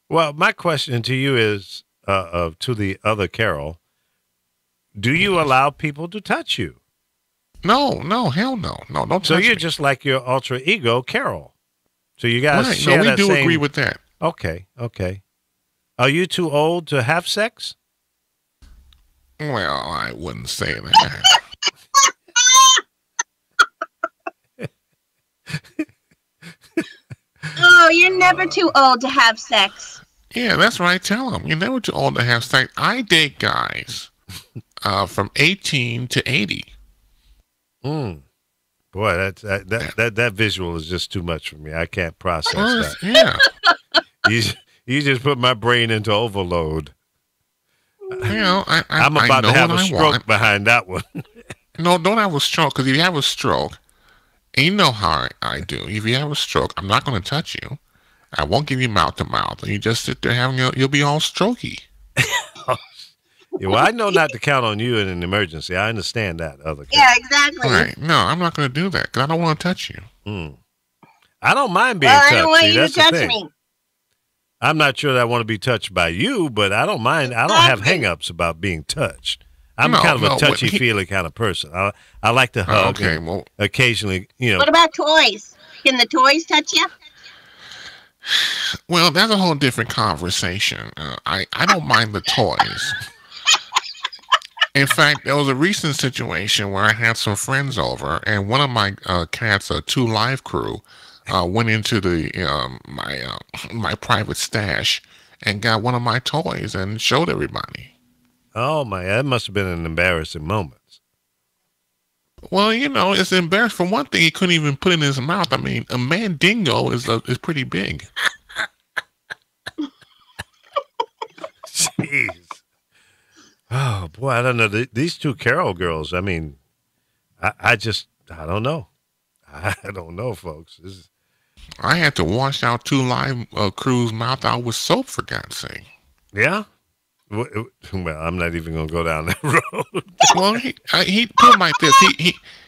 Well, my question to you is, to the other Carol, do you allow people to touch you? No, hell no. No, don't touch me. So you're just like your alter ego, Carol. So you guys share we do agree with that. Okay. Are you too old to have sex? Well, I wouldn't say that. Oh, you're never too old to have sex. Yeah, that's right. Tell them you're never too old to have sex. I date guys from 18 to 80. Boy, that visual is just too much for me. I can't process that. Yeah. You just put my brain into overload. I'm about to have a stroke behind that one. No, don't have a stroke, because if you have a stroke, and you know how I do. If you have a stroke, I'm not going to touch you. I won't give you mouth to mouth. And you just sit there you'll be all strokey. Yeah, well, I know not to count on you in an emergency. I understand that. Yeah, exactly. Right. No, I'm not going to do that because I don't want to touch you. I don't mind being touched. I don't want you to touch me. I'm not sure that I want to be touched by you, but I don't mind. I don't have hang-ups about being touched. I'm kind of a touchy-feely kind of person. I like to hug. Okay, well, occasionally, What about toys? Can the toys touch you? Well, that's a whole different conversation. I don't mind the toys. In fact, there was a recent situation where I had some friends over, and one of my cats, a 2 Live crew, went into the my private stash and got one of my toys and showed everybody. Oh my! That must have been an embarrassing moment. Well, it's embarrassing. For one thing, he couldn't even put it in his mouth. I mean, a mandingo is pretty big. Jeez. Oh boy, I don't know. These 2 Carol girls. I mean, I don't know. I don't know, folks. I had to wash out 2 Live crew's mouth out with soap, for God's sake. Yeah. Well, I'm not even going to go down that road. Well, he put it like this.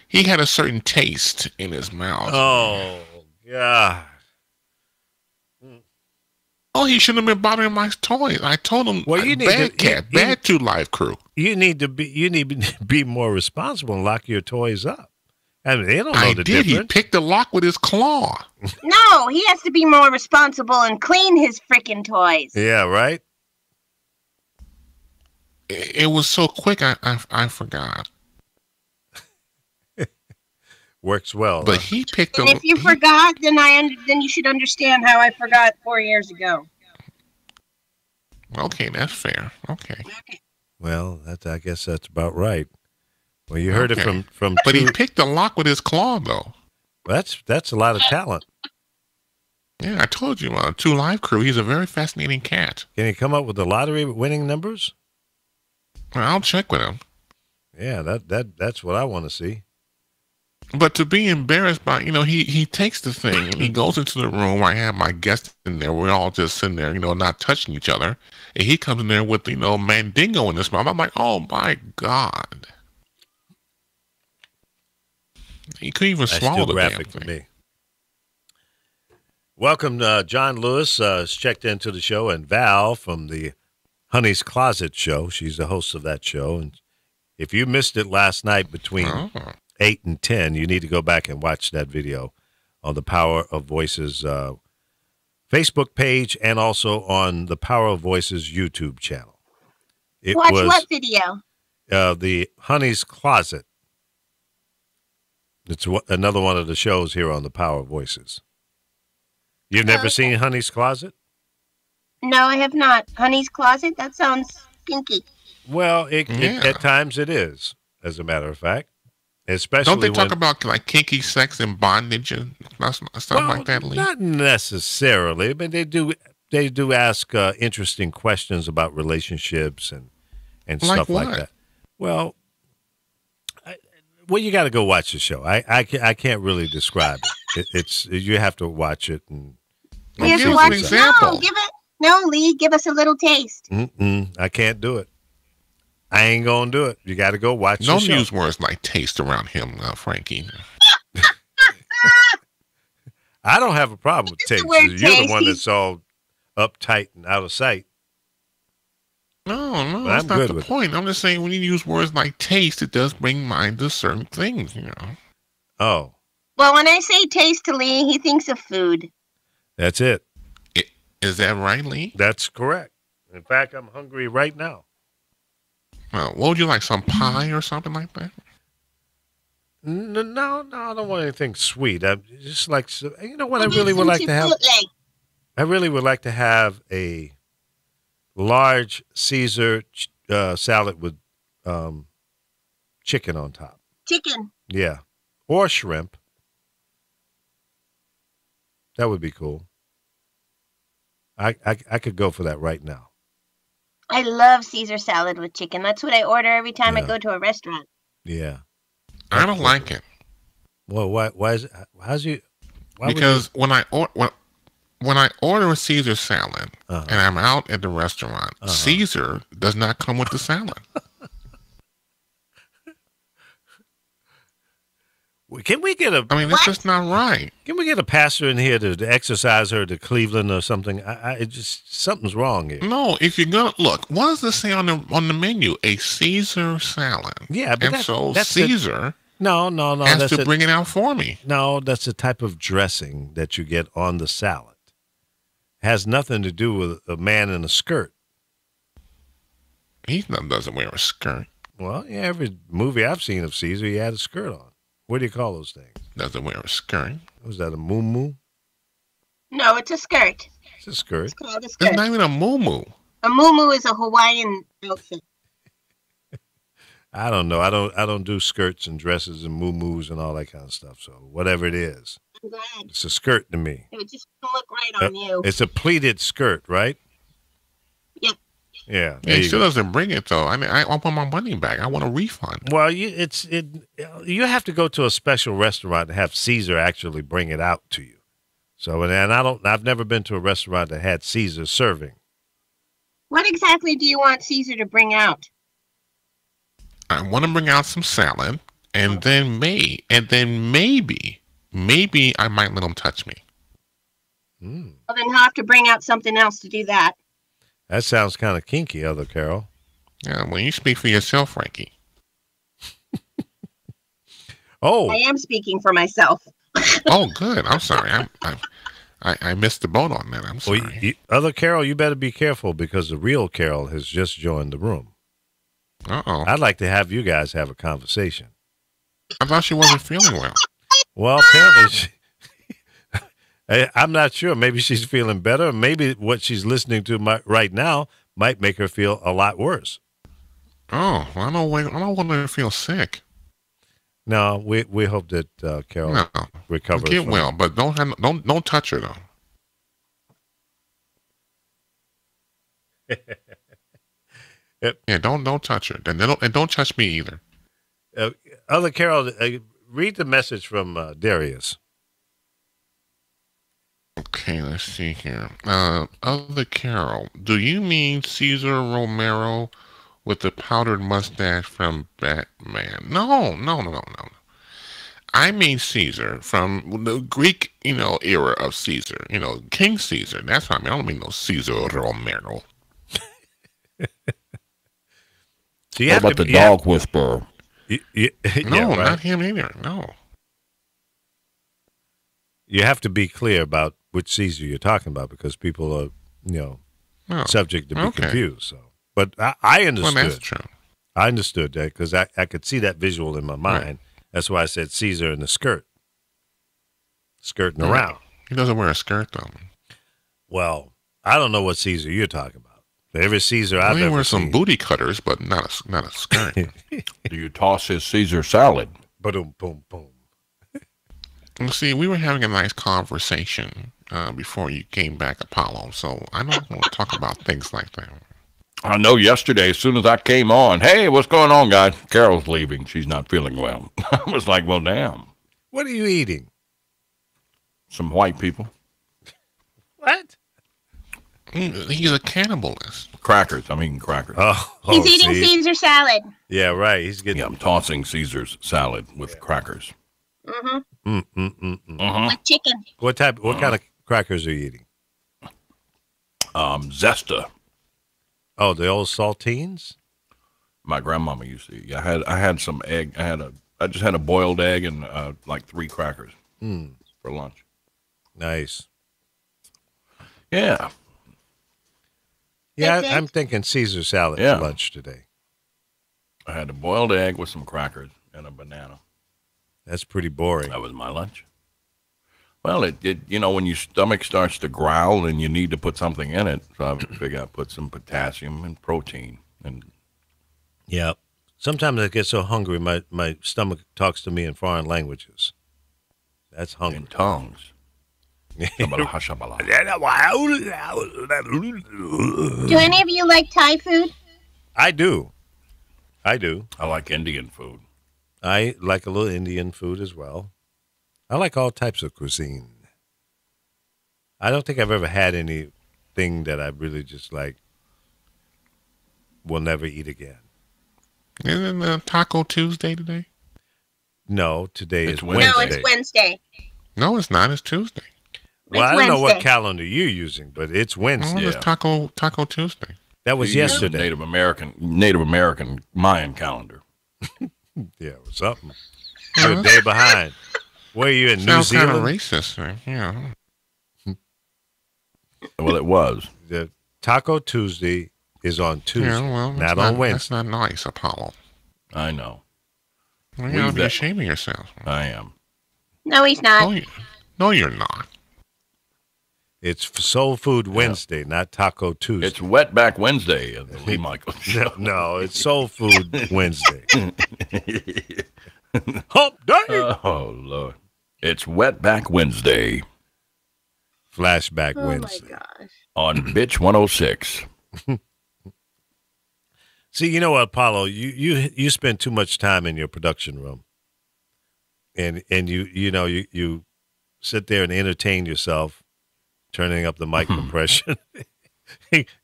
He had a certain taste in his mouth. Oh, God. Oh, he shouldn't have been bothering my toys. I told him, well, bad 2 Live crew. You need to be more responsible and lock your toys up. I mean, they don't know the difference. He picked the lock with his claw. No, he has to be more responsible and clean his freaking toys. Yeah, right? It was so quick, I forgot. Works well. But he picked and if you forgot, then you should understand how I forgot 4 years ago. Okay, that's fair. Okay. Well, I guess that's about right. Well, you heard it from. But he picked the lock with his claw, though. That's a lot of talent. Yeah, I told you, 2 Live crew. He's a very fascinating cat. Can he come up with the lottery winning numbers? Well, I'll check with him. Yeah, that's what I want to see. But to be embarrassed by, he takes the thing and he goes into the room where I have my guests in there. We're all just sitting there, not touching each other. And he comes in there with, mandingo in his mouth. I'm like, oh my God. He couldn't even swallow the damn thing. For me. Welcome, John Lewis has checked into the show, and Val from the Honey's Closet show. She's the host of that show. And if you missed it last night between 8 and 10, you need to go back and watch that video on the Power of Voices Facebook page and also on the Power of Voices YouTube channel. Watch what video? The Honey's Closet. It's another one of the shows here on the Power of Voices. You've never seen Honey's Closet? No, I have not. Honey's Closet? That sounds kinky. Well, at times it is, as a matter of fact. Especially don't they talk about like kinky sex and bondage and stuff like that, Lee? Not necessarily, but they do ask interesting questions about relationships and stuff like that. Well, you got to go watch the show. I can't really describe it. It's you have to watch it and give us an example. No, Lee, give us a little taste. I can't do it. I ain't gonna do it. You got to go watch the show. Don't use words like taste around him, Frankie. I don't have a problem with taste. You're the one that's all uptight and out of sight. No, that's not the point. I'm just saying when you use words like taste, it does bring mind to certain things, Oh. Well, when I say taste to Lee, he thinks of food. That's it. Is that right, Lee? That's correct. In fact, I'm hungry right now. What would you like, some pie or something like that? No, I don't want anything sweet. I just like, what I really would like to have? I really would like to have a large Caesar salad with chicken on top. Chicken? Yeah. Or shrimp. That would be cool. I could go for that right now. I love Caesar salad with chicken. That's what I order every time I go to a restaurant. Yeah. I don't like it. Well, why is it? Because when I order a Caesar salad and I'm out at the restaurant, Caesar does not come with the salad. Can we get a? I mean, that's just not right. Can we get a pastor in here to exercise her to Cleveland or something? It just something's wrong here. No, if you're gonna look, what does this say on the menu? A Caesar salad. Yeah, but that's Caesar. No. Has to bring it out for me. No, that's the type of dressing that you get on the salad. It has nothing to do with a man in a skirt. He doesn't wear a skirt. Well, yeah, every movie I've seen of Caesar, he had a skirt on. What do you call those things? Doesn't wear a skirt. Was that a muumuu? No, it's a skirt. It's a skirt. It's called a skirt. It's not even a muumuu. A muumuu is a Hawaiian outfit. I don't know. I don't do skirts and dresses and muumuus and all that kind of stuff. So whatever it is, I'm glad. it's a skirt to me. It just doesn't look right on you. It's a pleated skirt, right? Yep. Yeah. He still doesn't bring it though. I mean, I want my money back. I want a refund. Well, you have to go to a special restaurant to have Caesar actually bring it out to you. So and I've never been to a restaurant that had Caesar serving. What exactly do you want Caesar to bring out? I want to bring out some salad, and then maybe I might let him touch me. Well, then he'll have to bring out something else to do that. That sounds kind of kinky, Other Carol. Yeah, well, you speak for yourself, Frankie. Oh, I am speaking for myself. Oh, good. I'm sorry. I missed the boat on that. I'm sorry. Well, Other Carol, you better be careful because the real Carol has just joined the room. Uh-oh. I'd like to have you guys have a conversation. I thought she wasn't feeling well. Well, apparently I'm not sure. Maybe she's feeling better. Maybe what she's listening to right now might make her feel a lot worse. Oh, well, I don't want her to feel sick. No, we hope that Carol recovers. Get well, but don't touch her though. Yeah, don't touch her, and don't touch me either. Other Carol, read the message from Darius. Okay, let's see here. Other Carol, do you mean Cesar Romero with the powdered mustache from Batman? No. I mean Caesar from the Greek, era of Caesar. King Caesar. That's what I mean. I don't mean no Cesar Romero. So what about the dog whisperer? No, right. Not him either. No. You have to be clear about which Caesar you're talking about because people are, subject to be confused. So, but I understood. Well, that's true. I understood that because I could see that visual in my mind. Right. That's why I said Caesar in the skirt, skirting around. He doesn't wear a skirt though. Well, I don't know what Caesar you're talking about. Every Caesar I've ever seen. He wears some booty cutters, but not a skirt. Do you toss his Caesar salad? Boom, boom, boom. See, we were having a nice conversation before you came back, Apollo, so I don't want to talk about things like that. I know yesterday, as soon as I came on, hey, what's going on, guys? Carol's leaving. She's not feeling well. I was like, well, damn. What are you eating? Some white people. What? He's a cannibalist. Crackers. I'm eating crackers. He's eating Caesar salad. Yeah, right. He's getting. Yeah, I'm tossing Caesar's salad with crackers. Mm-hmm. With chicken. What kind of crackers are you eating? Zesta. Oh, the old saltines? My grandmama used to eat. I had some egg. I just had a boiled egg and like 3 crackers for lunch. Nice. Yeah. Yeah, I'm thinking Caesar salad for lunch today. I had a boiled egg with some crackers and a banana. That's pretty boring. That was my lunch. Well, it when your stomach starts to growl and you need to put something in it, so I figured I'd put some potassium and protein. Yeah. Sometimes I get so hungry, my stomach talks to me in foreign languages. That's hungry. In tongues. Do any of you like Thai food? I do. I like Indian food. I like a little Indian food as well. I like all types of cuisine. I don't think I've ever had anything that I really just like will never eat again. Isn't it Taco Tuesday today? No, today is No, Wednesday. it's Wednesday. No, it's not. It's Tuesday. Well, It's I don't know what Wednesday. calendar you're using, but it's Wednesday. Oh, it's Taco Tuesday. That was yesterday. Native American Mayan calendar. Yeah, it was something. You're a day behind. Where are you in New Sounds kind Zealand? of racist. Yeah. Well, it was. The Taco Tuesday is on Tuesday, Yeah, well, not on Wednesday. That's not nice, Apollo. I know. Well, you ought to be ashamed of yourself. I am. No, he's not. No, you're not. It's Soul Food Wednesday, not Taco Tuesday. It's Wetback Wednesday of the Lee Michaels Show. No, it's Soul Food Wednesday. Hump day. Oh, Lord. It's Wetback Wednesday Flashback Oh Wednesday. my gosh. on Bitch 106. See, you know what, Apollo? You spend too much time in your production room, and you sit there and entertain yourself, turning up the mic compression.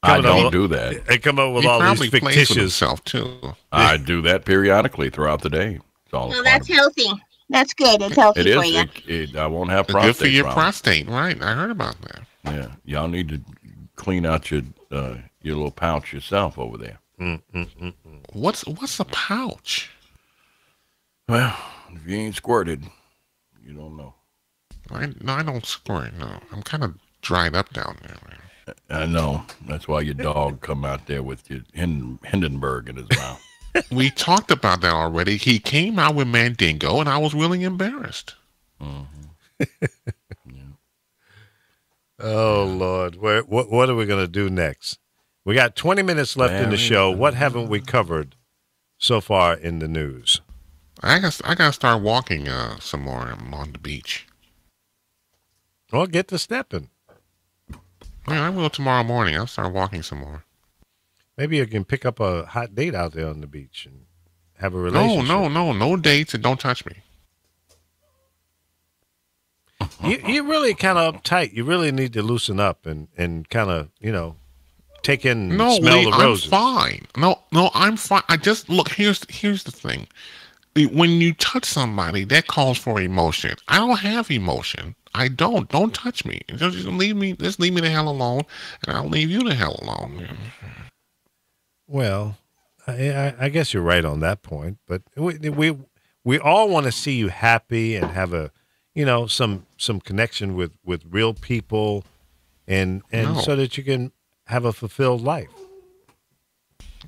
I don't do that. And come up with He all probably these plays with fictitious. himself too. I do that periodically throughout the day. It's all Well, that's healthy. That's good. It's healthy it for is. you. I won't have It's prostate good for your problems. prostate, right? I heard about that. Yeah, y'all need to clean out your little pouch yourself over there. What's a pouch? Well, if you ain't squirted, you don't know. I don't squirt. No, I'm kind of dried up down there, man. I know. That's why your dog come out there with your Hindenburg in his mouth. We talked about that already. He came out with Mandingo, and I was really embarrassed. Oh Lord, what are we gonna do next? We got 20 minutes left in the show. What haven't we covered so far in the news? I gotta start walking some more. I'm on the beach. Well, get to stepping. Yeah, I will tomorrow morning. I'll start walking some more. Maybe you can pick up a hot date out there on the beach and have a relationship. No dates and don't touch me. You're really kind of uptight. You really need to loosen up and kind of, take in, smell the roses. I'm fine. No, I'm fine. I just look. Here's the thing. When you touch somebody, that calls for emotion. I don't have emotion. I don't. Don't touch me. Just leave me. Just leave me the hell alone, and I'll leave you the hell alone. Well, I guess you're right on that point. But we all want to see you happy and have a, some connection with real people, and so that you can have a fulfilled life.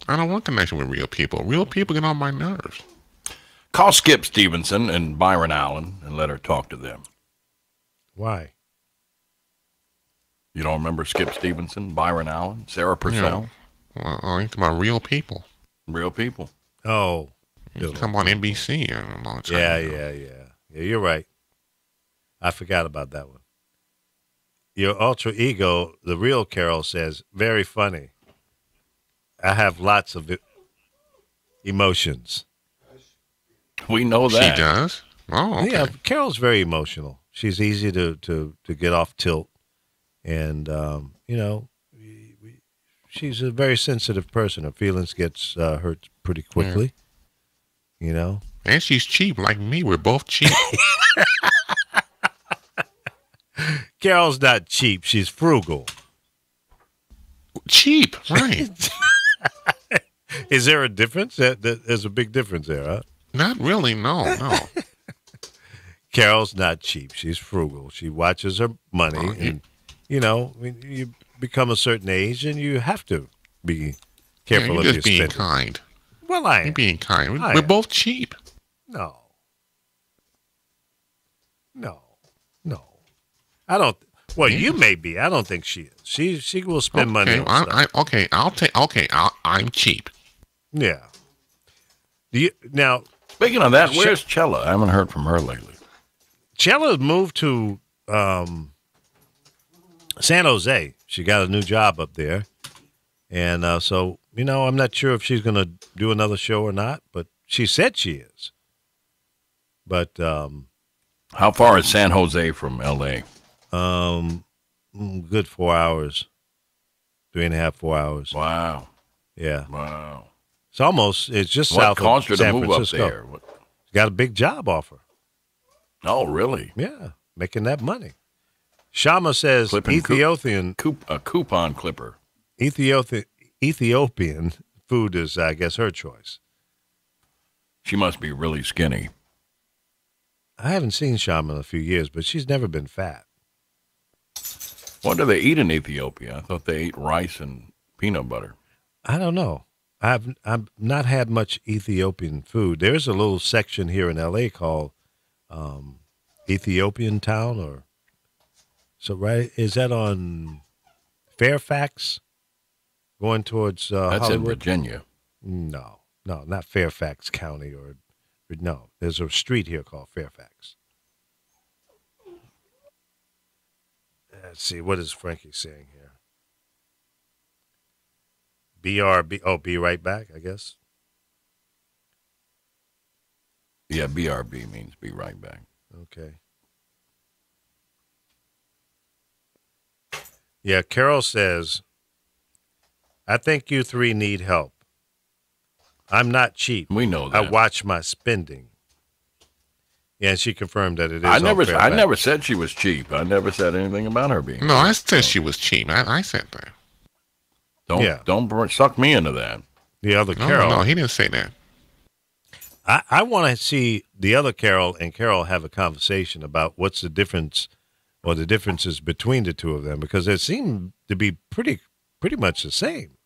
I don't want connection with real people. Real people get on my nerves. Call Skip Stevenson and Byron Allen and let her talk to them. Why? You don't remember Skip Stevenson, Byron Allen, Sarah Purcell? Well, I'm talking about real people. Real people. Oh. Come on NBC a long time ago. Yeah, you're right. I forgot about that one. Your alter ego, the real Carol, says, very funny. I have lots of emotions. We know that. She does? Oh, okay. Yeah, Carol's very emotional. She's easy to get off tilt. And, she's a very sensitive person. Her feelings gets hurt pretty quickly, And she's cheap like me. We're both cheap. Carol's not cheap. She's frugal. Cheap, right. Is there a difference? There's a big difference there, huh? Not really, no. Carol's not cheap. She's frugal. She watches her money. And, you become a certain age and you have to be careful of your spending. You're just being kind. Well, I am. You're being kind. We're both cheap. No. I don't. Well, you may be. I don't think she is. She will spend money on stuff. I'm cheap. Yeah. Now, speaking of that, where's Chella? I haven't heard from her lately. Chella moved to San Jose. She got a new job up there. And so, I'm not sure if she's going to do another show or not, but she said she is. But how far is San Jose from L.A.? Good 4 hours. 3.5, 4 hours. Wow. Yeah. Wow. It's just south of San Francisco. What caused her to move up there? got a big job offer. Oh, really? Yeah, making that money. Shama says Clipping Ethiopian a coupon clipper. Ethiopian food is, I guess, her choice. She must be really skinny. I haven't seen Shama in a few years, but she's never been fat. What do they eat in Ethiopia? I thought they ate rice and peanut butter. I don't know. I've not had much Ethiopian food. There's a little section here in L.A. called Ethiopian Town, or so right? Is that on Fairfax, going towards That's Hollywood? in Virginia. No, not Fairfax County, or no. There's a street here called Fairfax. Let's see, what is Frankie saying here? BRB. Oh, be right back, I guess. Yeah, BRB means be right back. Okay. Yeah, Carol says, I think you three need help. I'm not cheap. We know that. I watch my spending. Yeah, and she confirmed that it is. I never said she was cheap. I never said anything about her being. No, I said she was cheap. I said that. Don't suck me into that. The other Carol. No, he didn't say that. I want to see the other Carol and Carol have a conversation about what's the difference or the differences between the two of them, because they seem to be pretty much the same.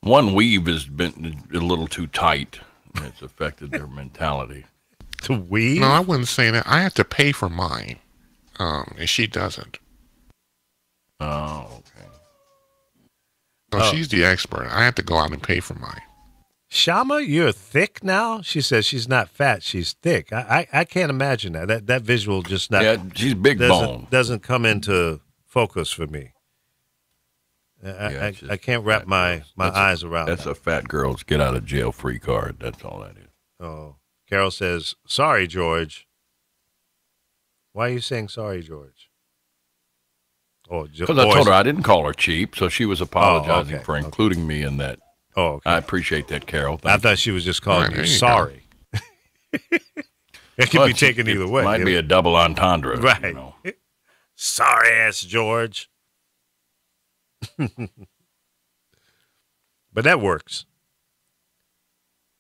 One weave has been a little too tight. And it's affected their mentality. To weave? No, I wouldn't say that. I have to pay for mine, and she doesn't. Oh, okay. So she's the expert. I have to go out and pay for mine. Shama, you're thick now? She says she's not fat, she's thick. I can't imagine that. That visual just not. Yeah, she's big bone. Doesn't come into focus for me. I can't wrap my eyes around that. That's a fat girl's get out of jail free card. That's all that is. Oh, Carol says, sorry, George. Why are you saying sorry, George? Because I told her I didn't call her cheap, so she was apologizing for including me in that. Oh, okay. I appreciate that, Carol. I thought she was just calling you sorry. It could be taken either way. Might be a double entendre. Right. You know. Sorry, ass George. But that works.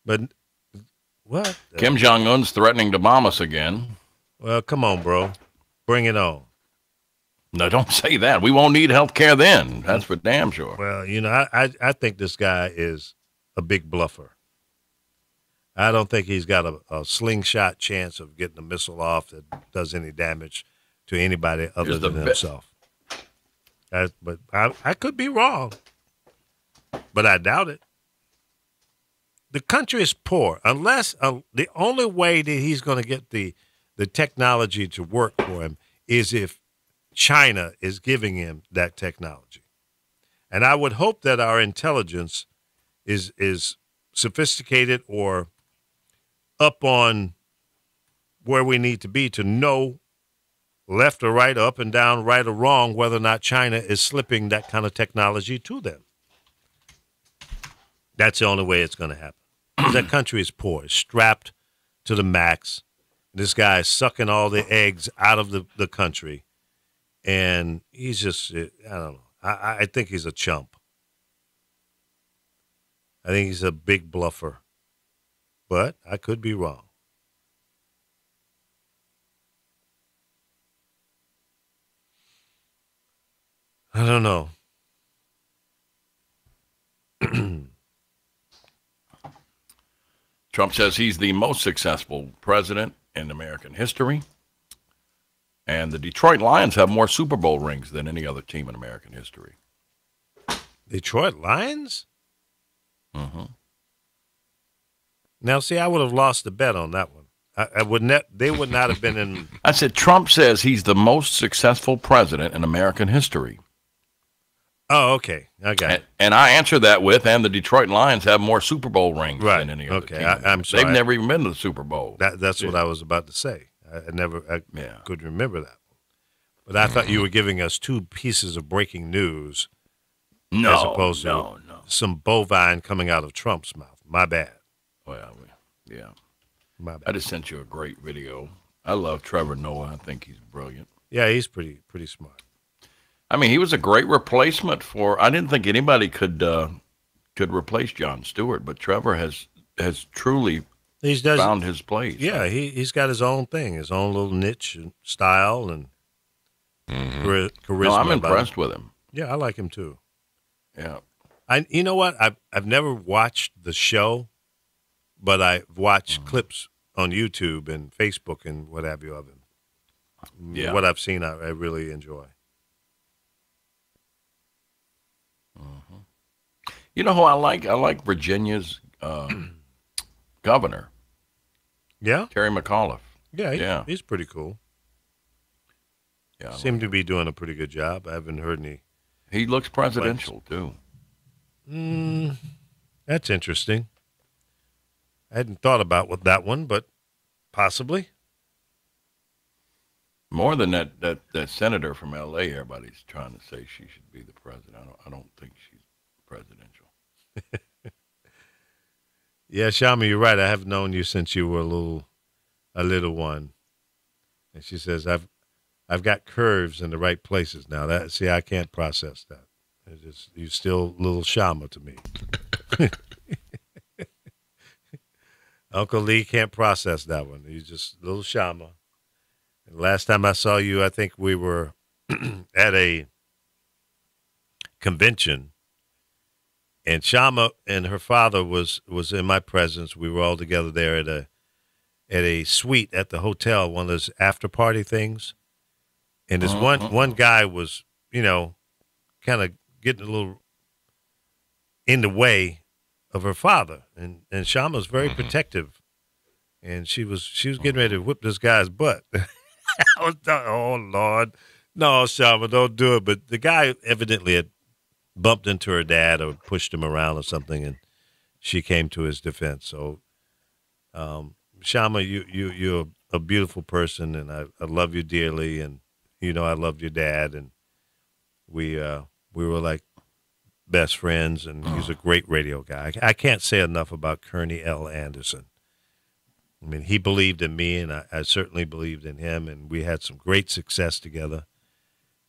But what? Kim Jong-un's threatening to bomb us again. Well, come on, bro. Bring it on. No, don't say that. We won't need health care then. That's for damn sure. Well, I think this guy is a big bluffer. I don't think he's got a slingshot chance of getting a missile off that does any damage to anybody other than himself. But I could be wrong, but I doubt it. The country is poor. Unless the only way that he's going to get the technology to work for him is if China is giving him that technology. And I would hope that our intelligence is sophisticated or up on where we need to be to know left or right, up and down, right or wrong, whether or not China is slipping that kind of technology to them. That's the only way it's going to happen. That country is poor, it's strapped to the max. This guy is sucking all the eggs out of the country. And he's just, I don't know. I think he's a chump. I think he's a big bluffer. But I could be wrong. I don't know. Trump says he's the most successful president in American history. And the Detroit Lions have more Super Bowl rings than any other team in American history. Detroit Lions? Mm-hmm. Now, see, I would have lost the bet on that one. I would not. They would not have been in. I said Trump says he's the most successful president in American history. Oh, okay. I got it. And I answered that with, and the Detroit Lions have more Super Bowl rings than any other team. I'm sorry. They've never even been to the Super Bowl. That's what I was about to say. I couldn't remember that one. But I thought you were giving us two pieces of breaking news as opposed to some bovine coming out of Trump's mouth. My bad. Well, yeah. My bad. I just sent you a great video. I love Trevor Noah. I think he's brilliant. Yeah, he's pretty smart. I mean, he was a great replacement for. I didn't think anybody could replace Jon Stewart, but Trevor has truly found his place. Yeah, he's got his own thing, his own little niche and style and charisma. No, I'm impressed with him. Yeah, I like him too. Yeah. You know what? I've never watched the show, but I've watched clips on YouTube and Facebook and what have you of him. Yeah. What I've seen, I really enjoy. You know who I like? I like Virginia's governor. Yeah? Terry McAuliffe. Yeah, he's pretty cool. Yeah, Seemed to be doing a pretty good job. I haven't heard any. He looks presidential, too. That's interesting. I hadn't thought about that one, but possibly. More than that senator from L.A., everybody's trying to say she should be the president. I don't think she's presidential. Yeah, Shami, you're right. I have known you since you were a little one. And she says, I've got curves in the right places now. I can't process that. You're still little Shama to me. Uncle Lee can't process that one. He's just little Shama. And last time I saw you, I think we were at a convention, and Shama and her father was in my presence. We were all together there at a suite at the hotel, one of those after party things. And this one guy was, kind of getting a little in the way of her father, and Shama was very protective, and she was getting ready to whip this guy's butt. I was oh Lord, no, Shama, don't do it. But the guy evidently had bumped into her dad or pushed him around or something, and she came to his defense. So, Shama, you're a beautiful person, and I love you dearly, and I loved your dad, and we were like best friends, and he's a great radio guy. I can't say enough about Kearney L. Anderson. I mean, he believed in me, and I certainly believed in him, and we had some great success together.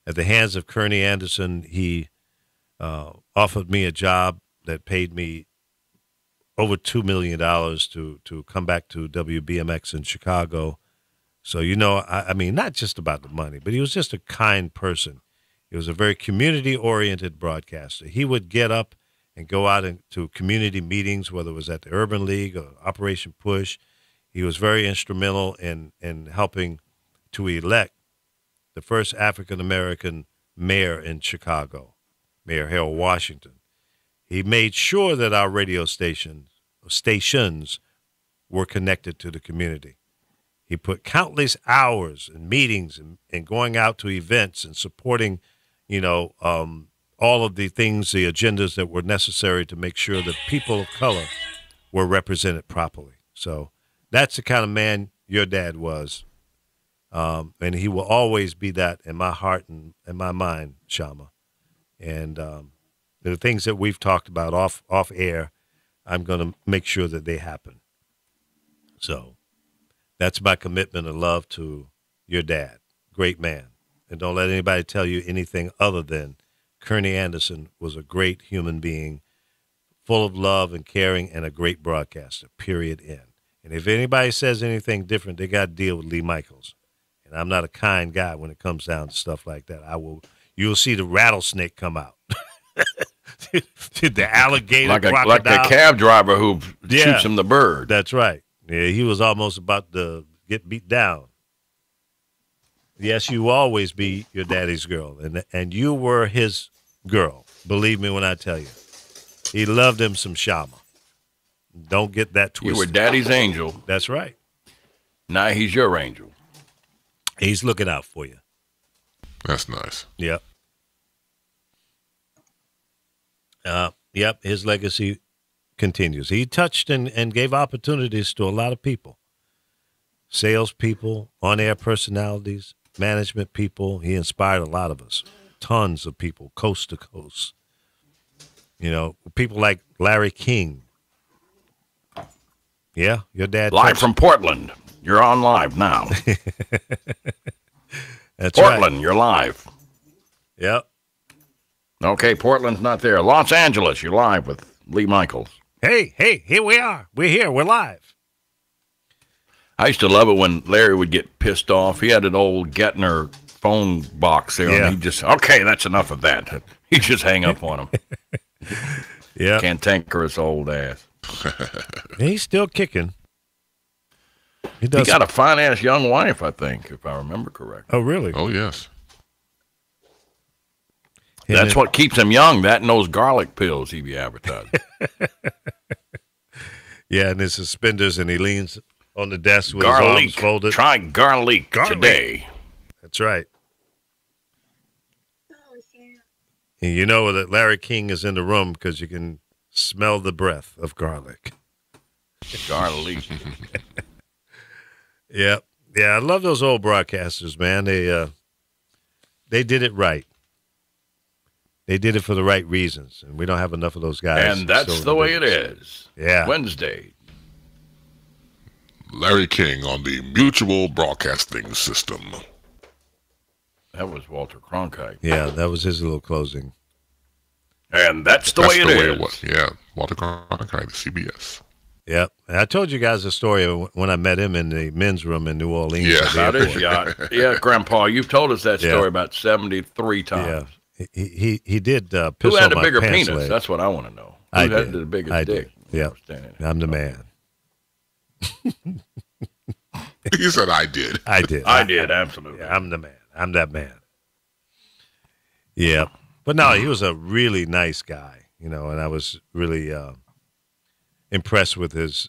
At the hands of Kearney Anderson, he offered me a job that paid me over $2 million to come back to WBMX in Chicago. So, I mean, not just about the money, but he was just a kind person. He was a very community-oriented broadcaster. He would get up and go out into community meetings, whether it was at the Urban League or Operation Push. He was very instrumental in helping to elect the first African-American mayor in Chicago, Mayor Harold Washington. He made sure that our radio stations were connected to the community. He put countless hours in meetings and going out to events and supporting, all of the things, the agendas that were necessary to make sure that people of color were represented properly. So that's the kind of man your dad was. And he will always be that in my heart and in my mind, Shama. And the things that we've talked about off air, I'm going to make sure that they happen. So that's my commitment of love to your dad. Great man. And don't let anybody tell you anything other than Kearney Anderson was a great human being, full of love and caring, and a great broadcaster, period, end. And if anybody says anything different, they got to deal with Lee Michaels. And I'm not a kind guy when it comes down to stuff like that. You'll see the rattlesnake come out. The alligator, crocodile. Like a cab driver who shoots him the bird. That's right. Yeah, he was almost about to get beat down. Yes, you will always be your daddy's girl, and you were his girl. Believe me when I tell you. He loved him some Shama. Don't get that twisted. You were daddy's angel. That's right. Now he's your angel. He's looking out for you. That's nice. Yep. Yep, his legacy continues. He touched and gave opportunities to a lot of people. Salespeople, on-air personalities, management people. He inspired a lot of us. Tons of people, coast to coast. People like Larry King. Yeah, your dad. Live from Portland. You're on live now. That's Portland, right. You're live. Yep. Okay, Portland's not there. Los Angeles, you're live with Lee Michaels. Hey, here we are. We're here. We're live. I used to love it when Larry would get pissed off. He had an old Gettner phone box there, and he'd just, okay, that's enough of that. He'd just hang up on him. Yeah. Cantankerous old ass. He's still kicking. He got a fine-ass young wife, I think, if I remember correctly. Oh, really? Oh, yes. That's what keeps him young, that and those garlic pills he be advertising. Yeah, and his suspenders, and he leans on the desk with his arms folded. Try garlic today. That's right. And you know that Larry King is in the room because you can smell the breath of garlic. Garlic. Yeah. Yeah, I love those old broadcasters, man. They did it right. They did it for the right reasons, and we don't have enough of those guys. And that's the way it is. Yeah. Wednesday. Larry King on the Mutual Broadcasting System. That was Walter Cronkite. Yeah, that was his little closing. And that's the way it is. Yeah, Walter Cronkite, CBS. Yep. And I told you guys a story of when I met him in the men's room in New Orleans. Yeah, about his yacht. Yeah, Grandpa, you've told us that story about 73 times. Yeah. He did piss Who had on the my bigger pants penis? leg. That's what I want to know. Who I had did. the biggest I dick? did. Yeah, I'm the man. He said I did. I did. I did, absolutely. Yeah, I'm the man. I'm that man. Yeah. But no, he was a really nice guy, and I was really impressed with his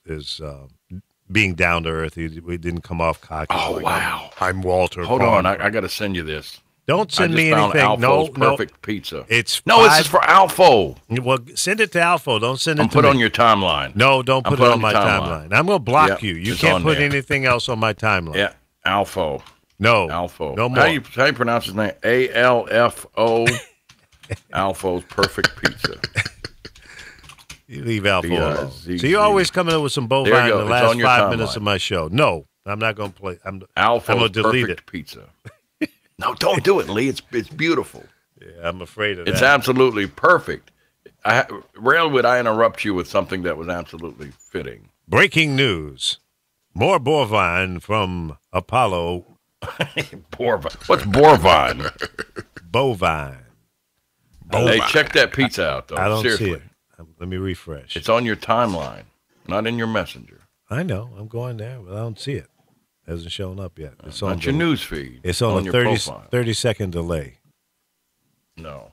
being down to earth. He didn't come off cocky. Oh, wow. I'm Walter. Hold on. I got to send you this. Don't send me found anything. Alfo's No, Perfect Pizza. It's this is for Alfo. Well, send it to Alfo. Don't send it to put me. on your timeline. No, don't put it on my timeline. I'm going to block you. You can't put there. anything else on my timeline. Yeah, Alfo. No. Alfo. No more. How you pronounce his name? ALFO. Alfo's Perfect Pizza. You leave Alfo alone. Z-Z. So you're always coming up with some bovine in the last 5 minutes timeline. of my show. No, I'm not going to play. I'm going Alfo's to delete Perfect it. Pizza. No, don't do it, Lee. It's beautiful. Yeah, I'm afraid of that. It's absolutely perfect. Rarely would I interrupt you with something that was absolutely fitting. Breaking news. More bovine from Apollo. Bovine. What's bovine? Bovine. Hey, check that pizza out, though. I don't Seriously. see it. Let me refresh. It's on your timeline, not in your messenger. I know. I'm going there, but I don't see it. Hasn't shown up yet. It's on your news feed. It's on a your 30-second delay. No.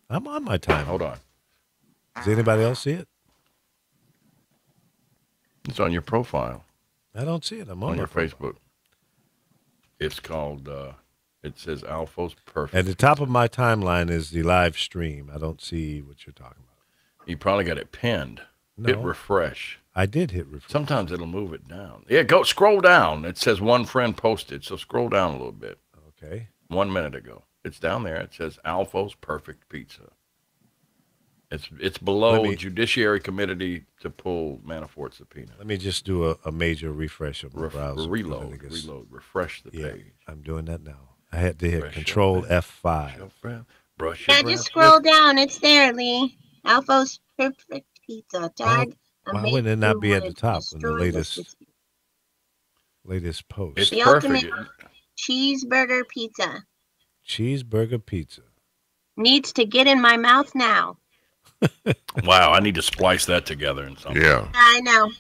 I'm on my time. Hold on. Does anybody else see it? It's on your profile. I don't see it. I'm on your profile. Facebook. It's called, it says Alfo's Perfect. At the top of my timeline is the live stream. I don't see what you're talking about. You probably got it pinned. No. Hit refresh. I did hit refresh. Sometimes it'll move it down. Yeah, scroll down. It says one friend posted, so scroll down a little bit. Okay. 1 minute ago. It's down there. It says Alfo's Perfect Pizza. It's below Judiciary Committee to pull Manafort subpoena. Let me just do a major refresh of my browser. Reload. Refresh the page. I'm doing that now. I had to hit Control F5. Just scroll down. It's there, Lee. Alfo's Perfect Pizza. Tag. Why would it not be at the top in the latest post? It's the perfect. Ultimate cheeseburger pizza. Cheeseburger pizza. Needs to get in my mouth now. Wow, I need to splice that together in something. Yeah. I know.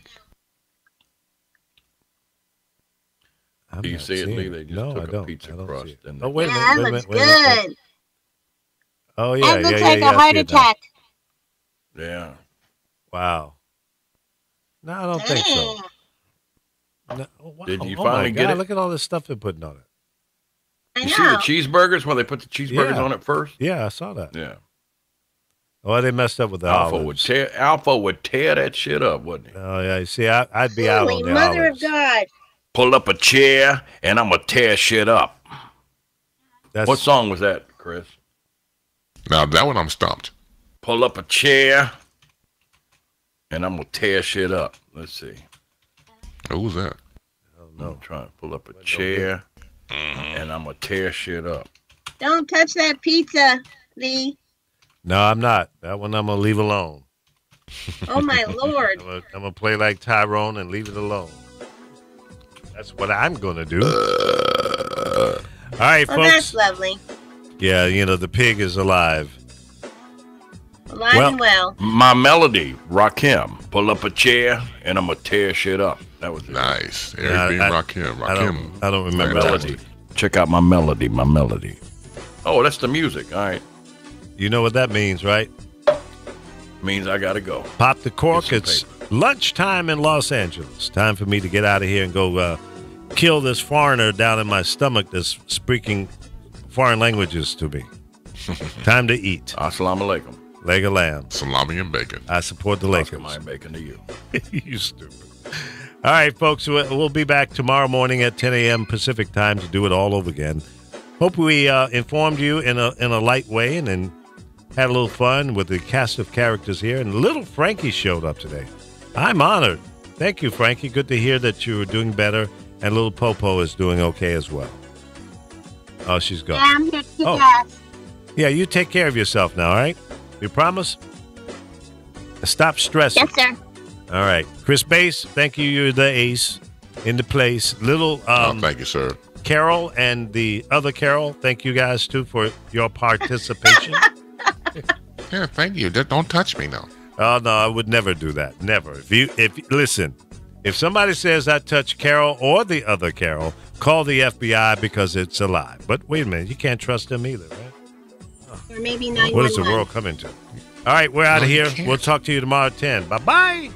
Do you see it, Lee? They just took a pizza crust. And oh, wait a minute. That looks good. Oh, yeah. That looks like a heart attack. Yeah. Wow. No, I don't think so. No, wow. Did you finally get it? Look at all this stuff they're putting on it. You see the cheeseburgers where they put the cheeseburgers on it first? Yeah, I saw that. Yeah. Oh, they messed up with the olives. Alfo would tear that shit up, wouldn't he? Oh, yeah. You see, I'd be out on the Mother olives. of God. Pull up a chair, and I'm going to tear shit up. What song was that, Chris? Now, that one I'm stumped. Pull up a chair, and I'm going to tear shit up. Let's see. Who's that? I don't know. I'm trying to pull up a chair, and I'm going to tear shit up. Don't touch that pizza, Lee. No, I'm not. That one I'm going to leave alone. Oh, my Lord. I'm going to play like Tyrone and leave it alone. That's what I'm going to do. All right, Well, folks. that's lovely. Yeah, you know, the pig is alive. Alive and well. My melody, Rakim. Pull up a chair, and I'm going to tear shit up. That was it. Nice. Eric B. Rakim. I don't remember melody. Check out my melody, Oh, that's the music. All right. You know what that means, right? Means I got to go. Pop the cork. It's lunchtime in Los Angeles. Time for me to get out of here and go kill this foreigner down in my stomach that's speaking foreign languages to me. Time to eat. Assalamu alaikum. Leg of lamb. Salami and bacon. I support the Lakers. My bacon to you. You stupid. All right, folks. We'll be back tomorrow morning at 10 a.m. Pacific time to do it all over again. Hope we informed you in a light way and then had a little fun with the cast of characters here. And little Frankie showed up today. I'm honored. Thank you, Frankie. Good to hear that you were doing better. And little Popo is doing okay as well. Oh, she's gone. Yeah, I'm here to kick ass. Yeah, you take care of yourself now, all right? You promise? Stop stressing. Yes, sir. All right. Chris Bass, thank you. You're the ace in the place. Little thank you, sir. Carol and the other Carol, thank you guys, too, for your participation. Yeah, thank you. Don't touch me now. Oh, no, I would never do that. Never. Listen, if somebody says I touched Carol or the other Carol, call the FBI because it's a lie. But wait a minute. You can't trust them either, right? Or maybe 911. What is the world coming to? All right, we're out of here. We'll talk to you tomorrow at 10. Bye-bye.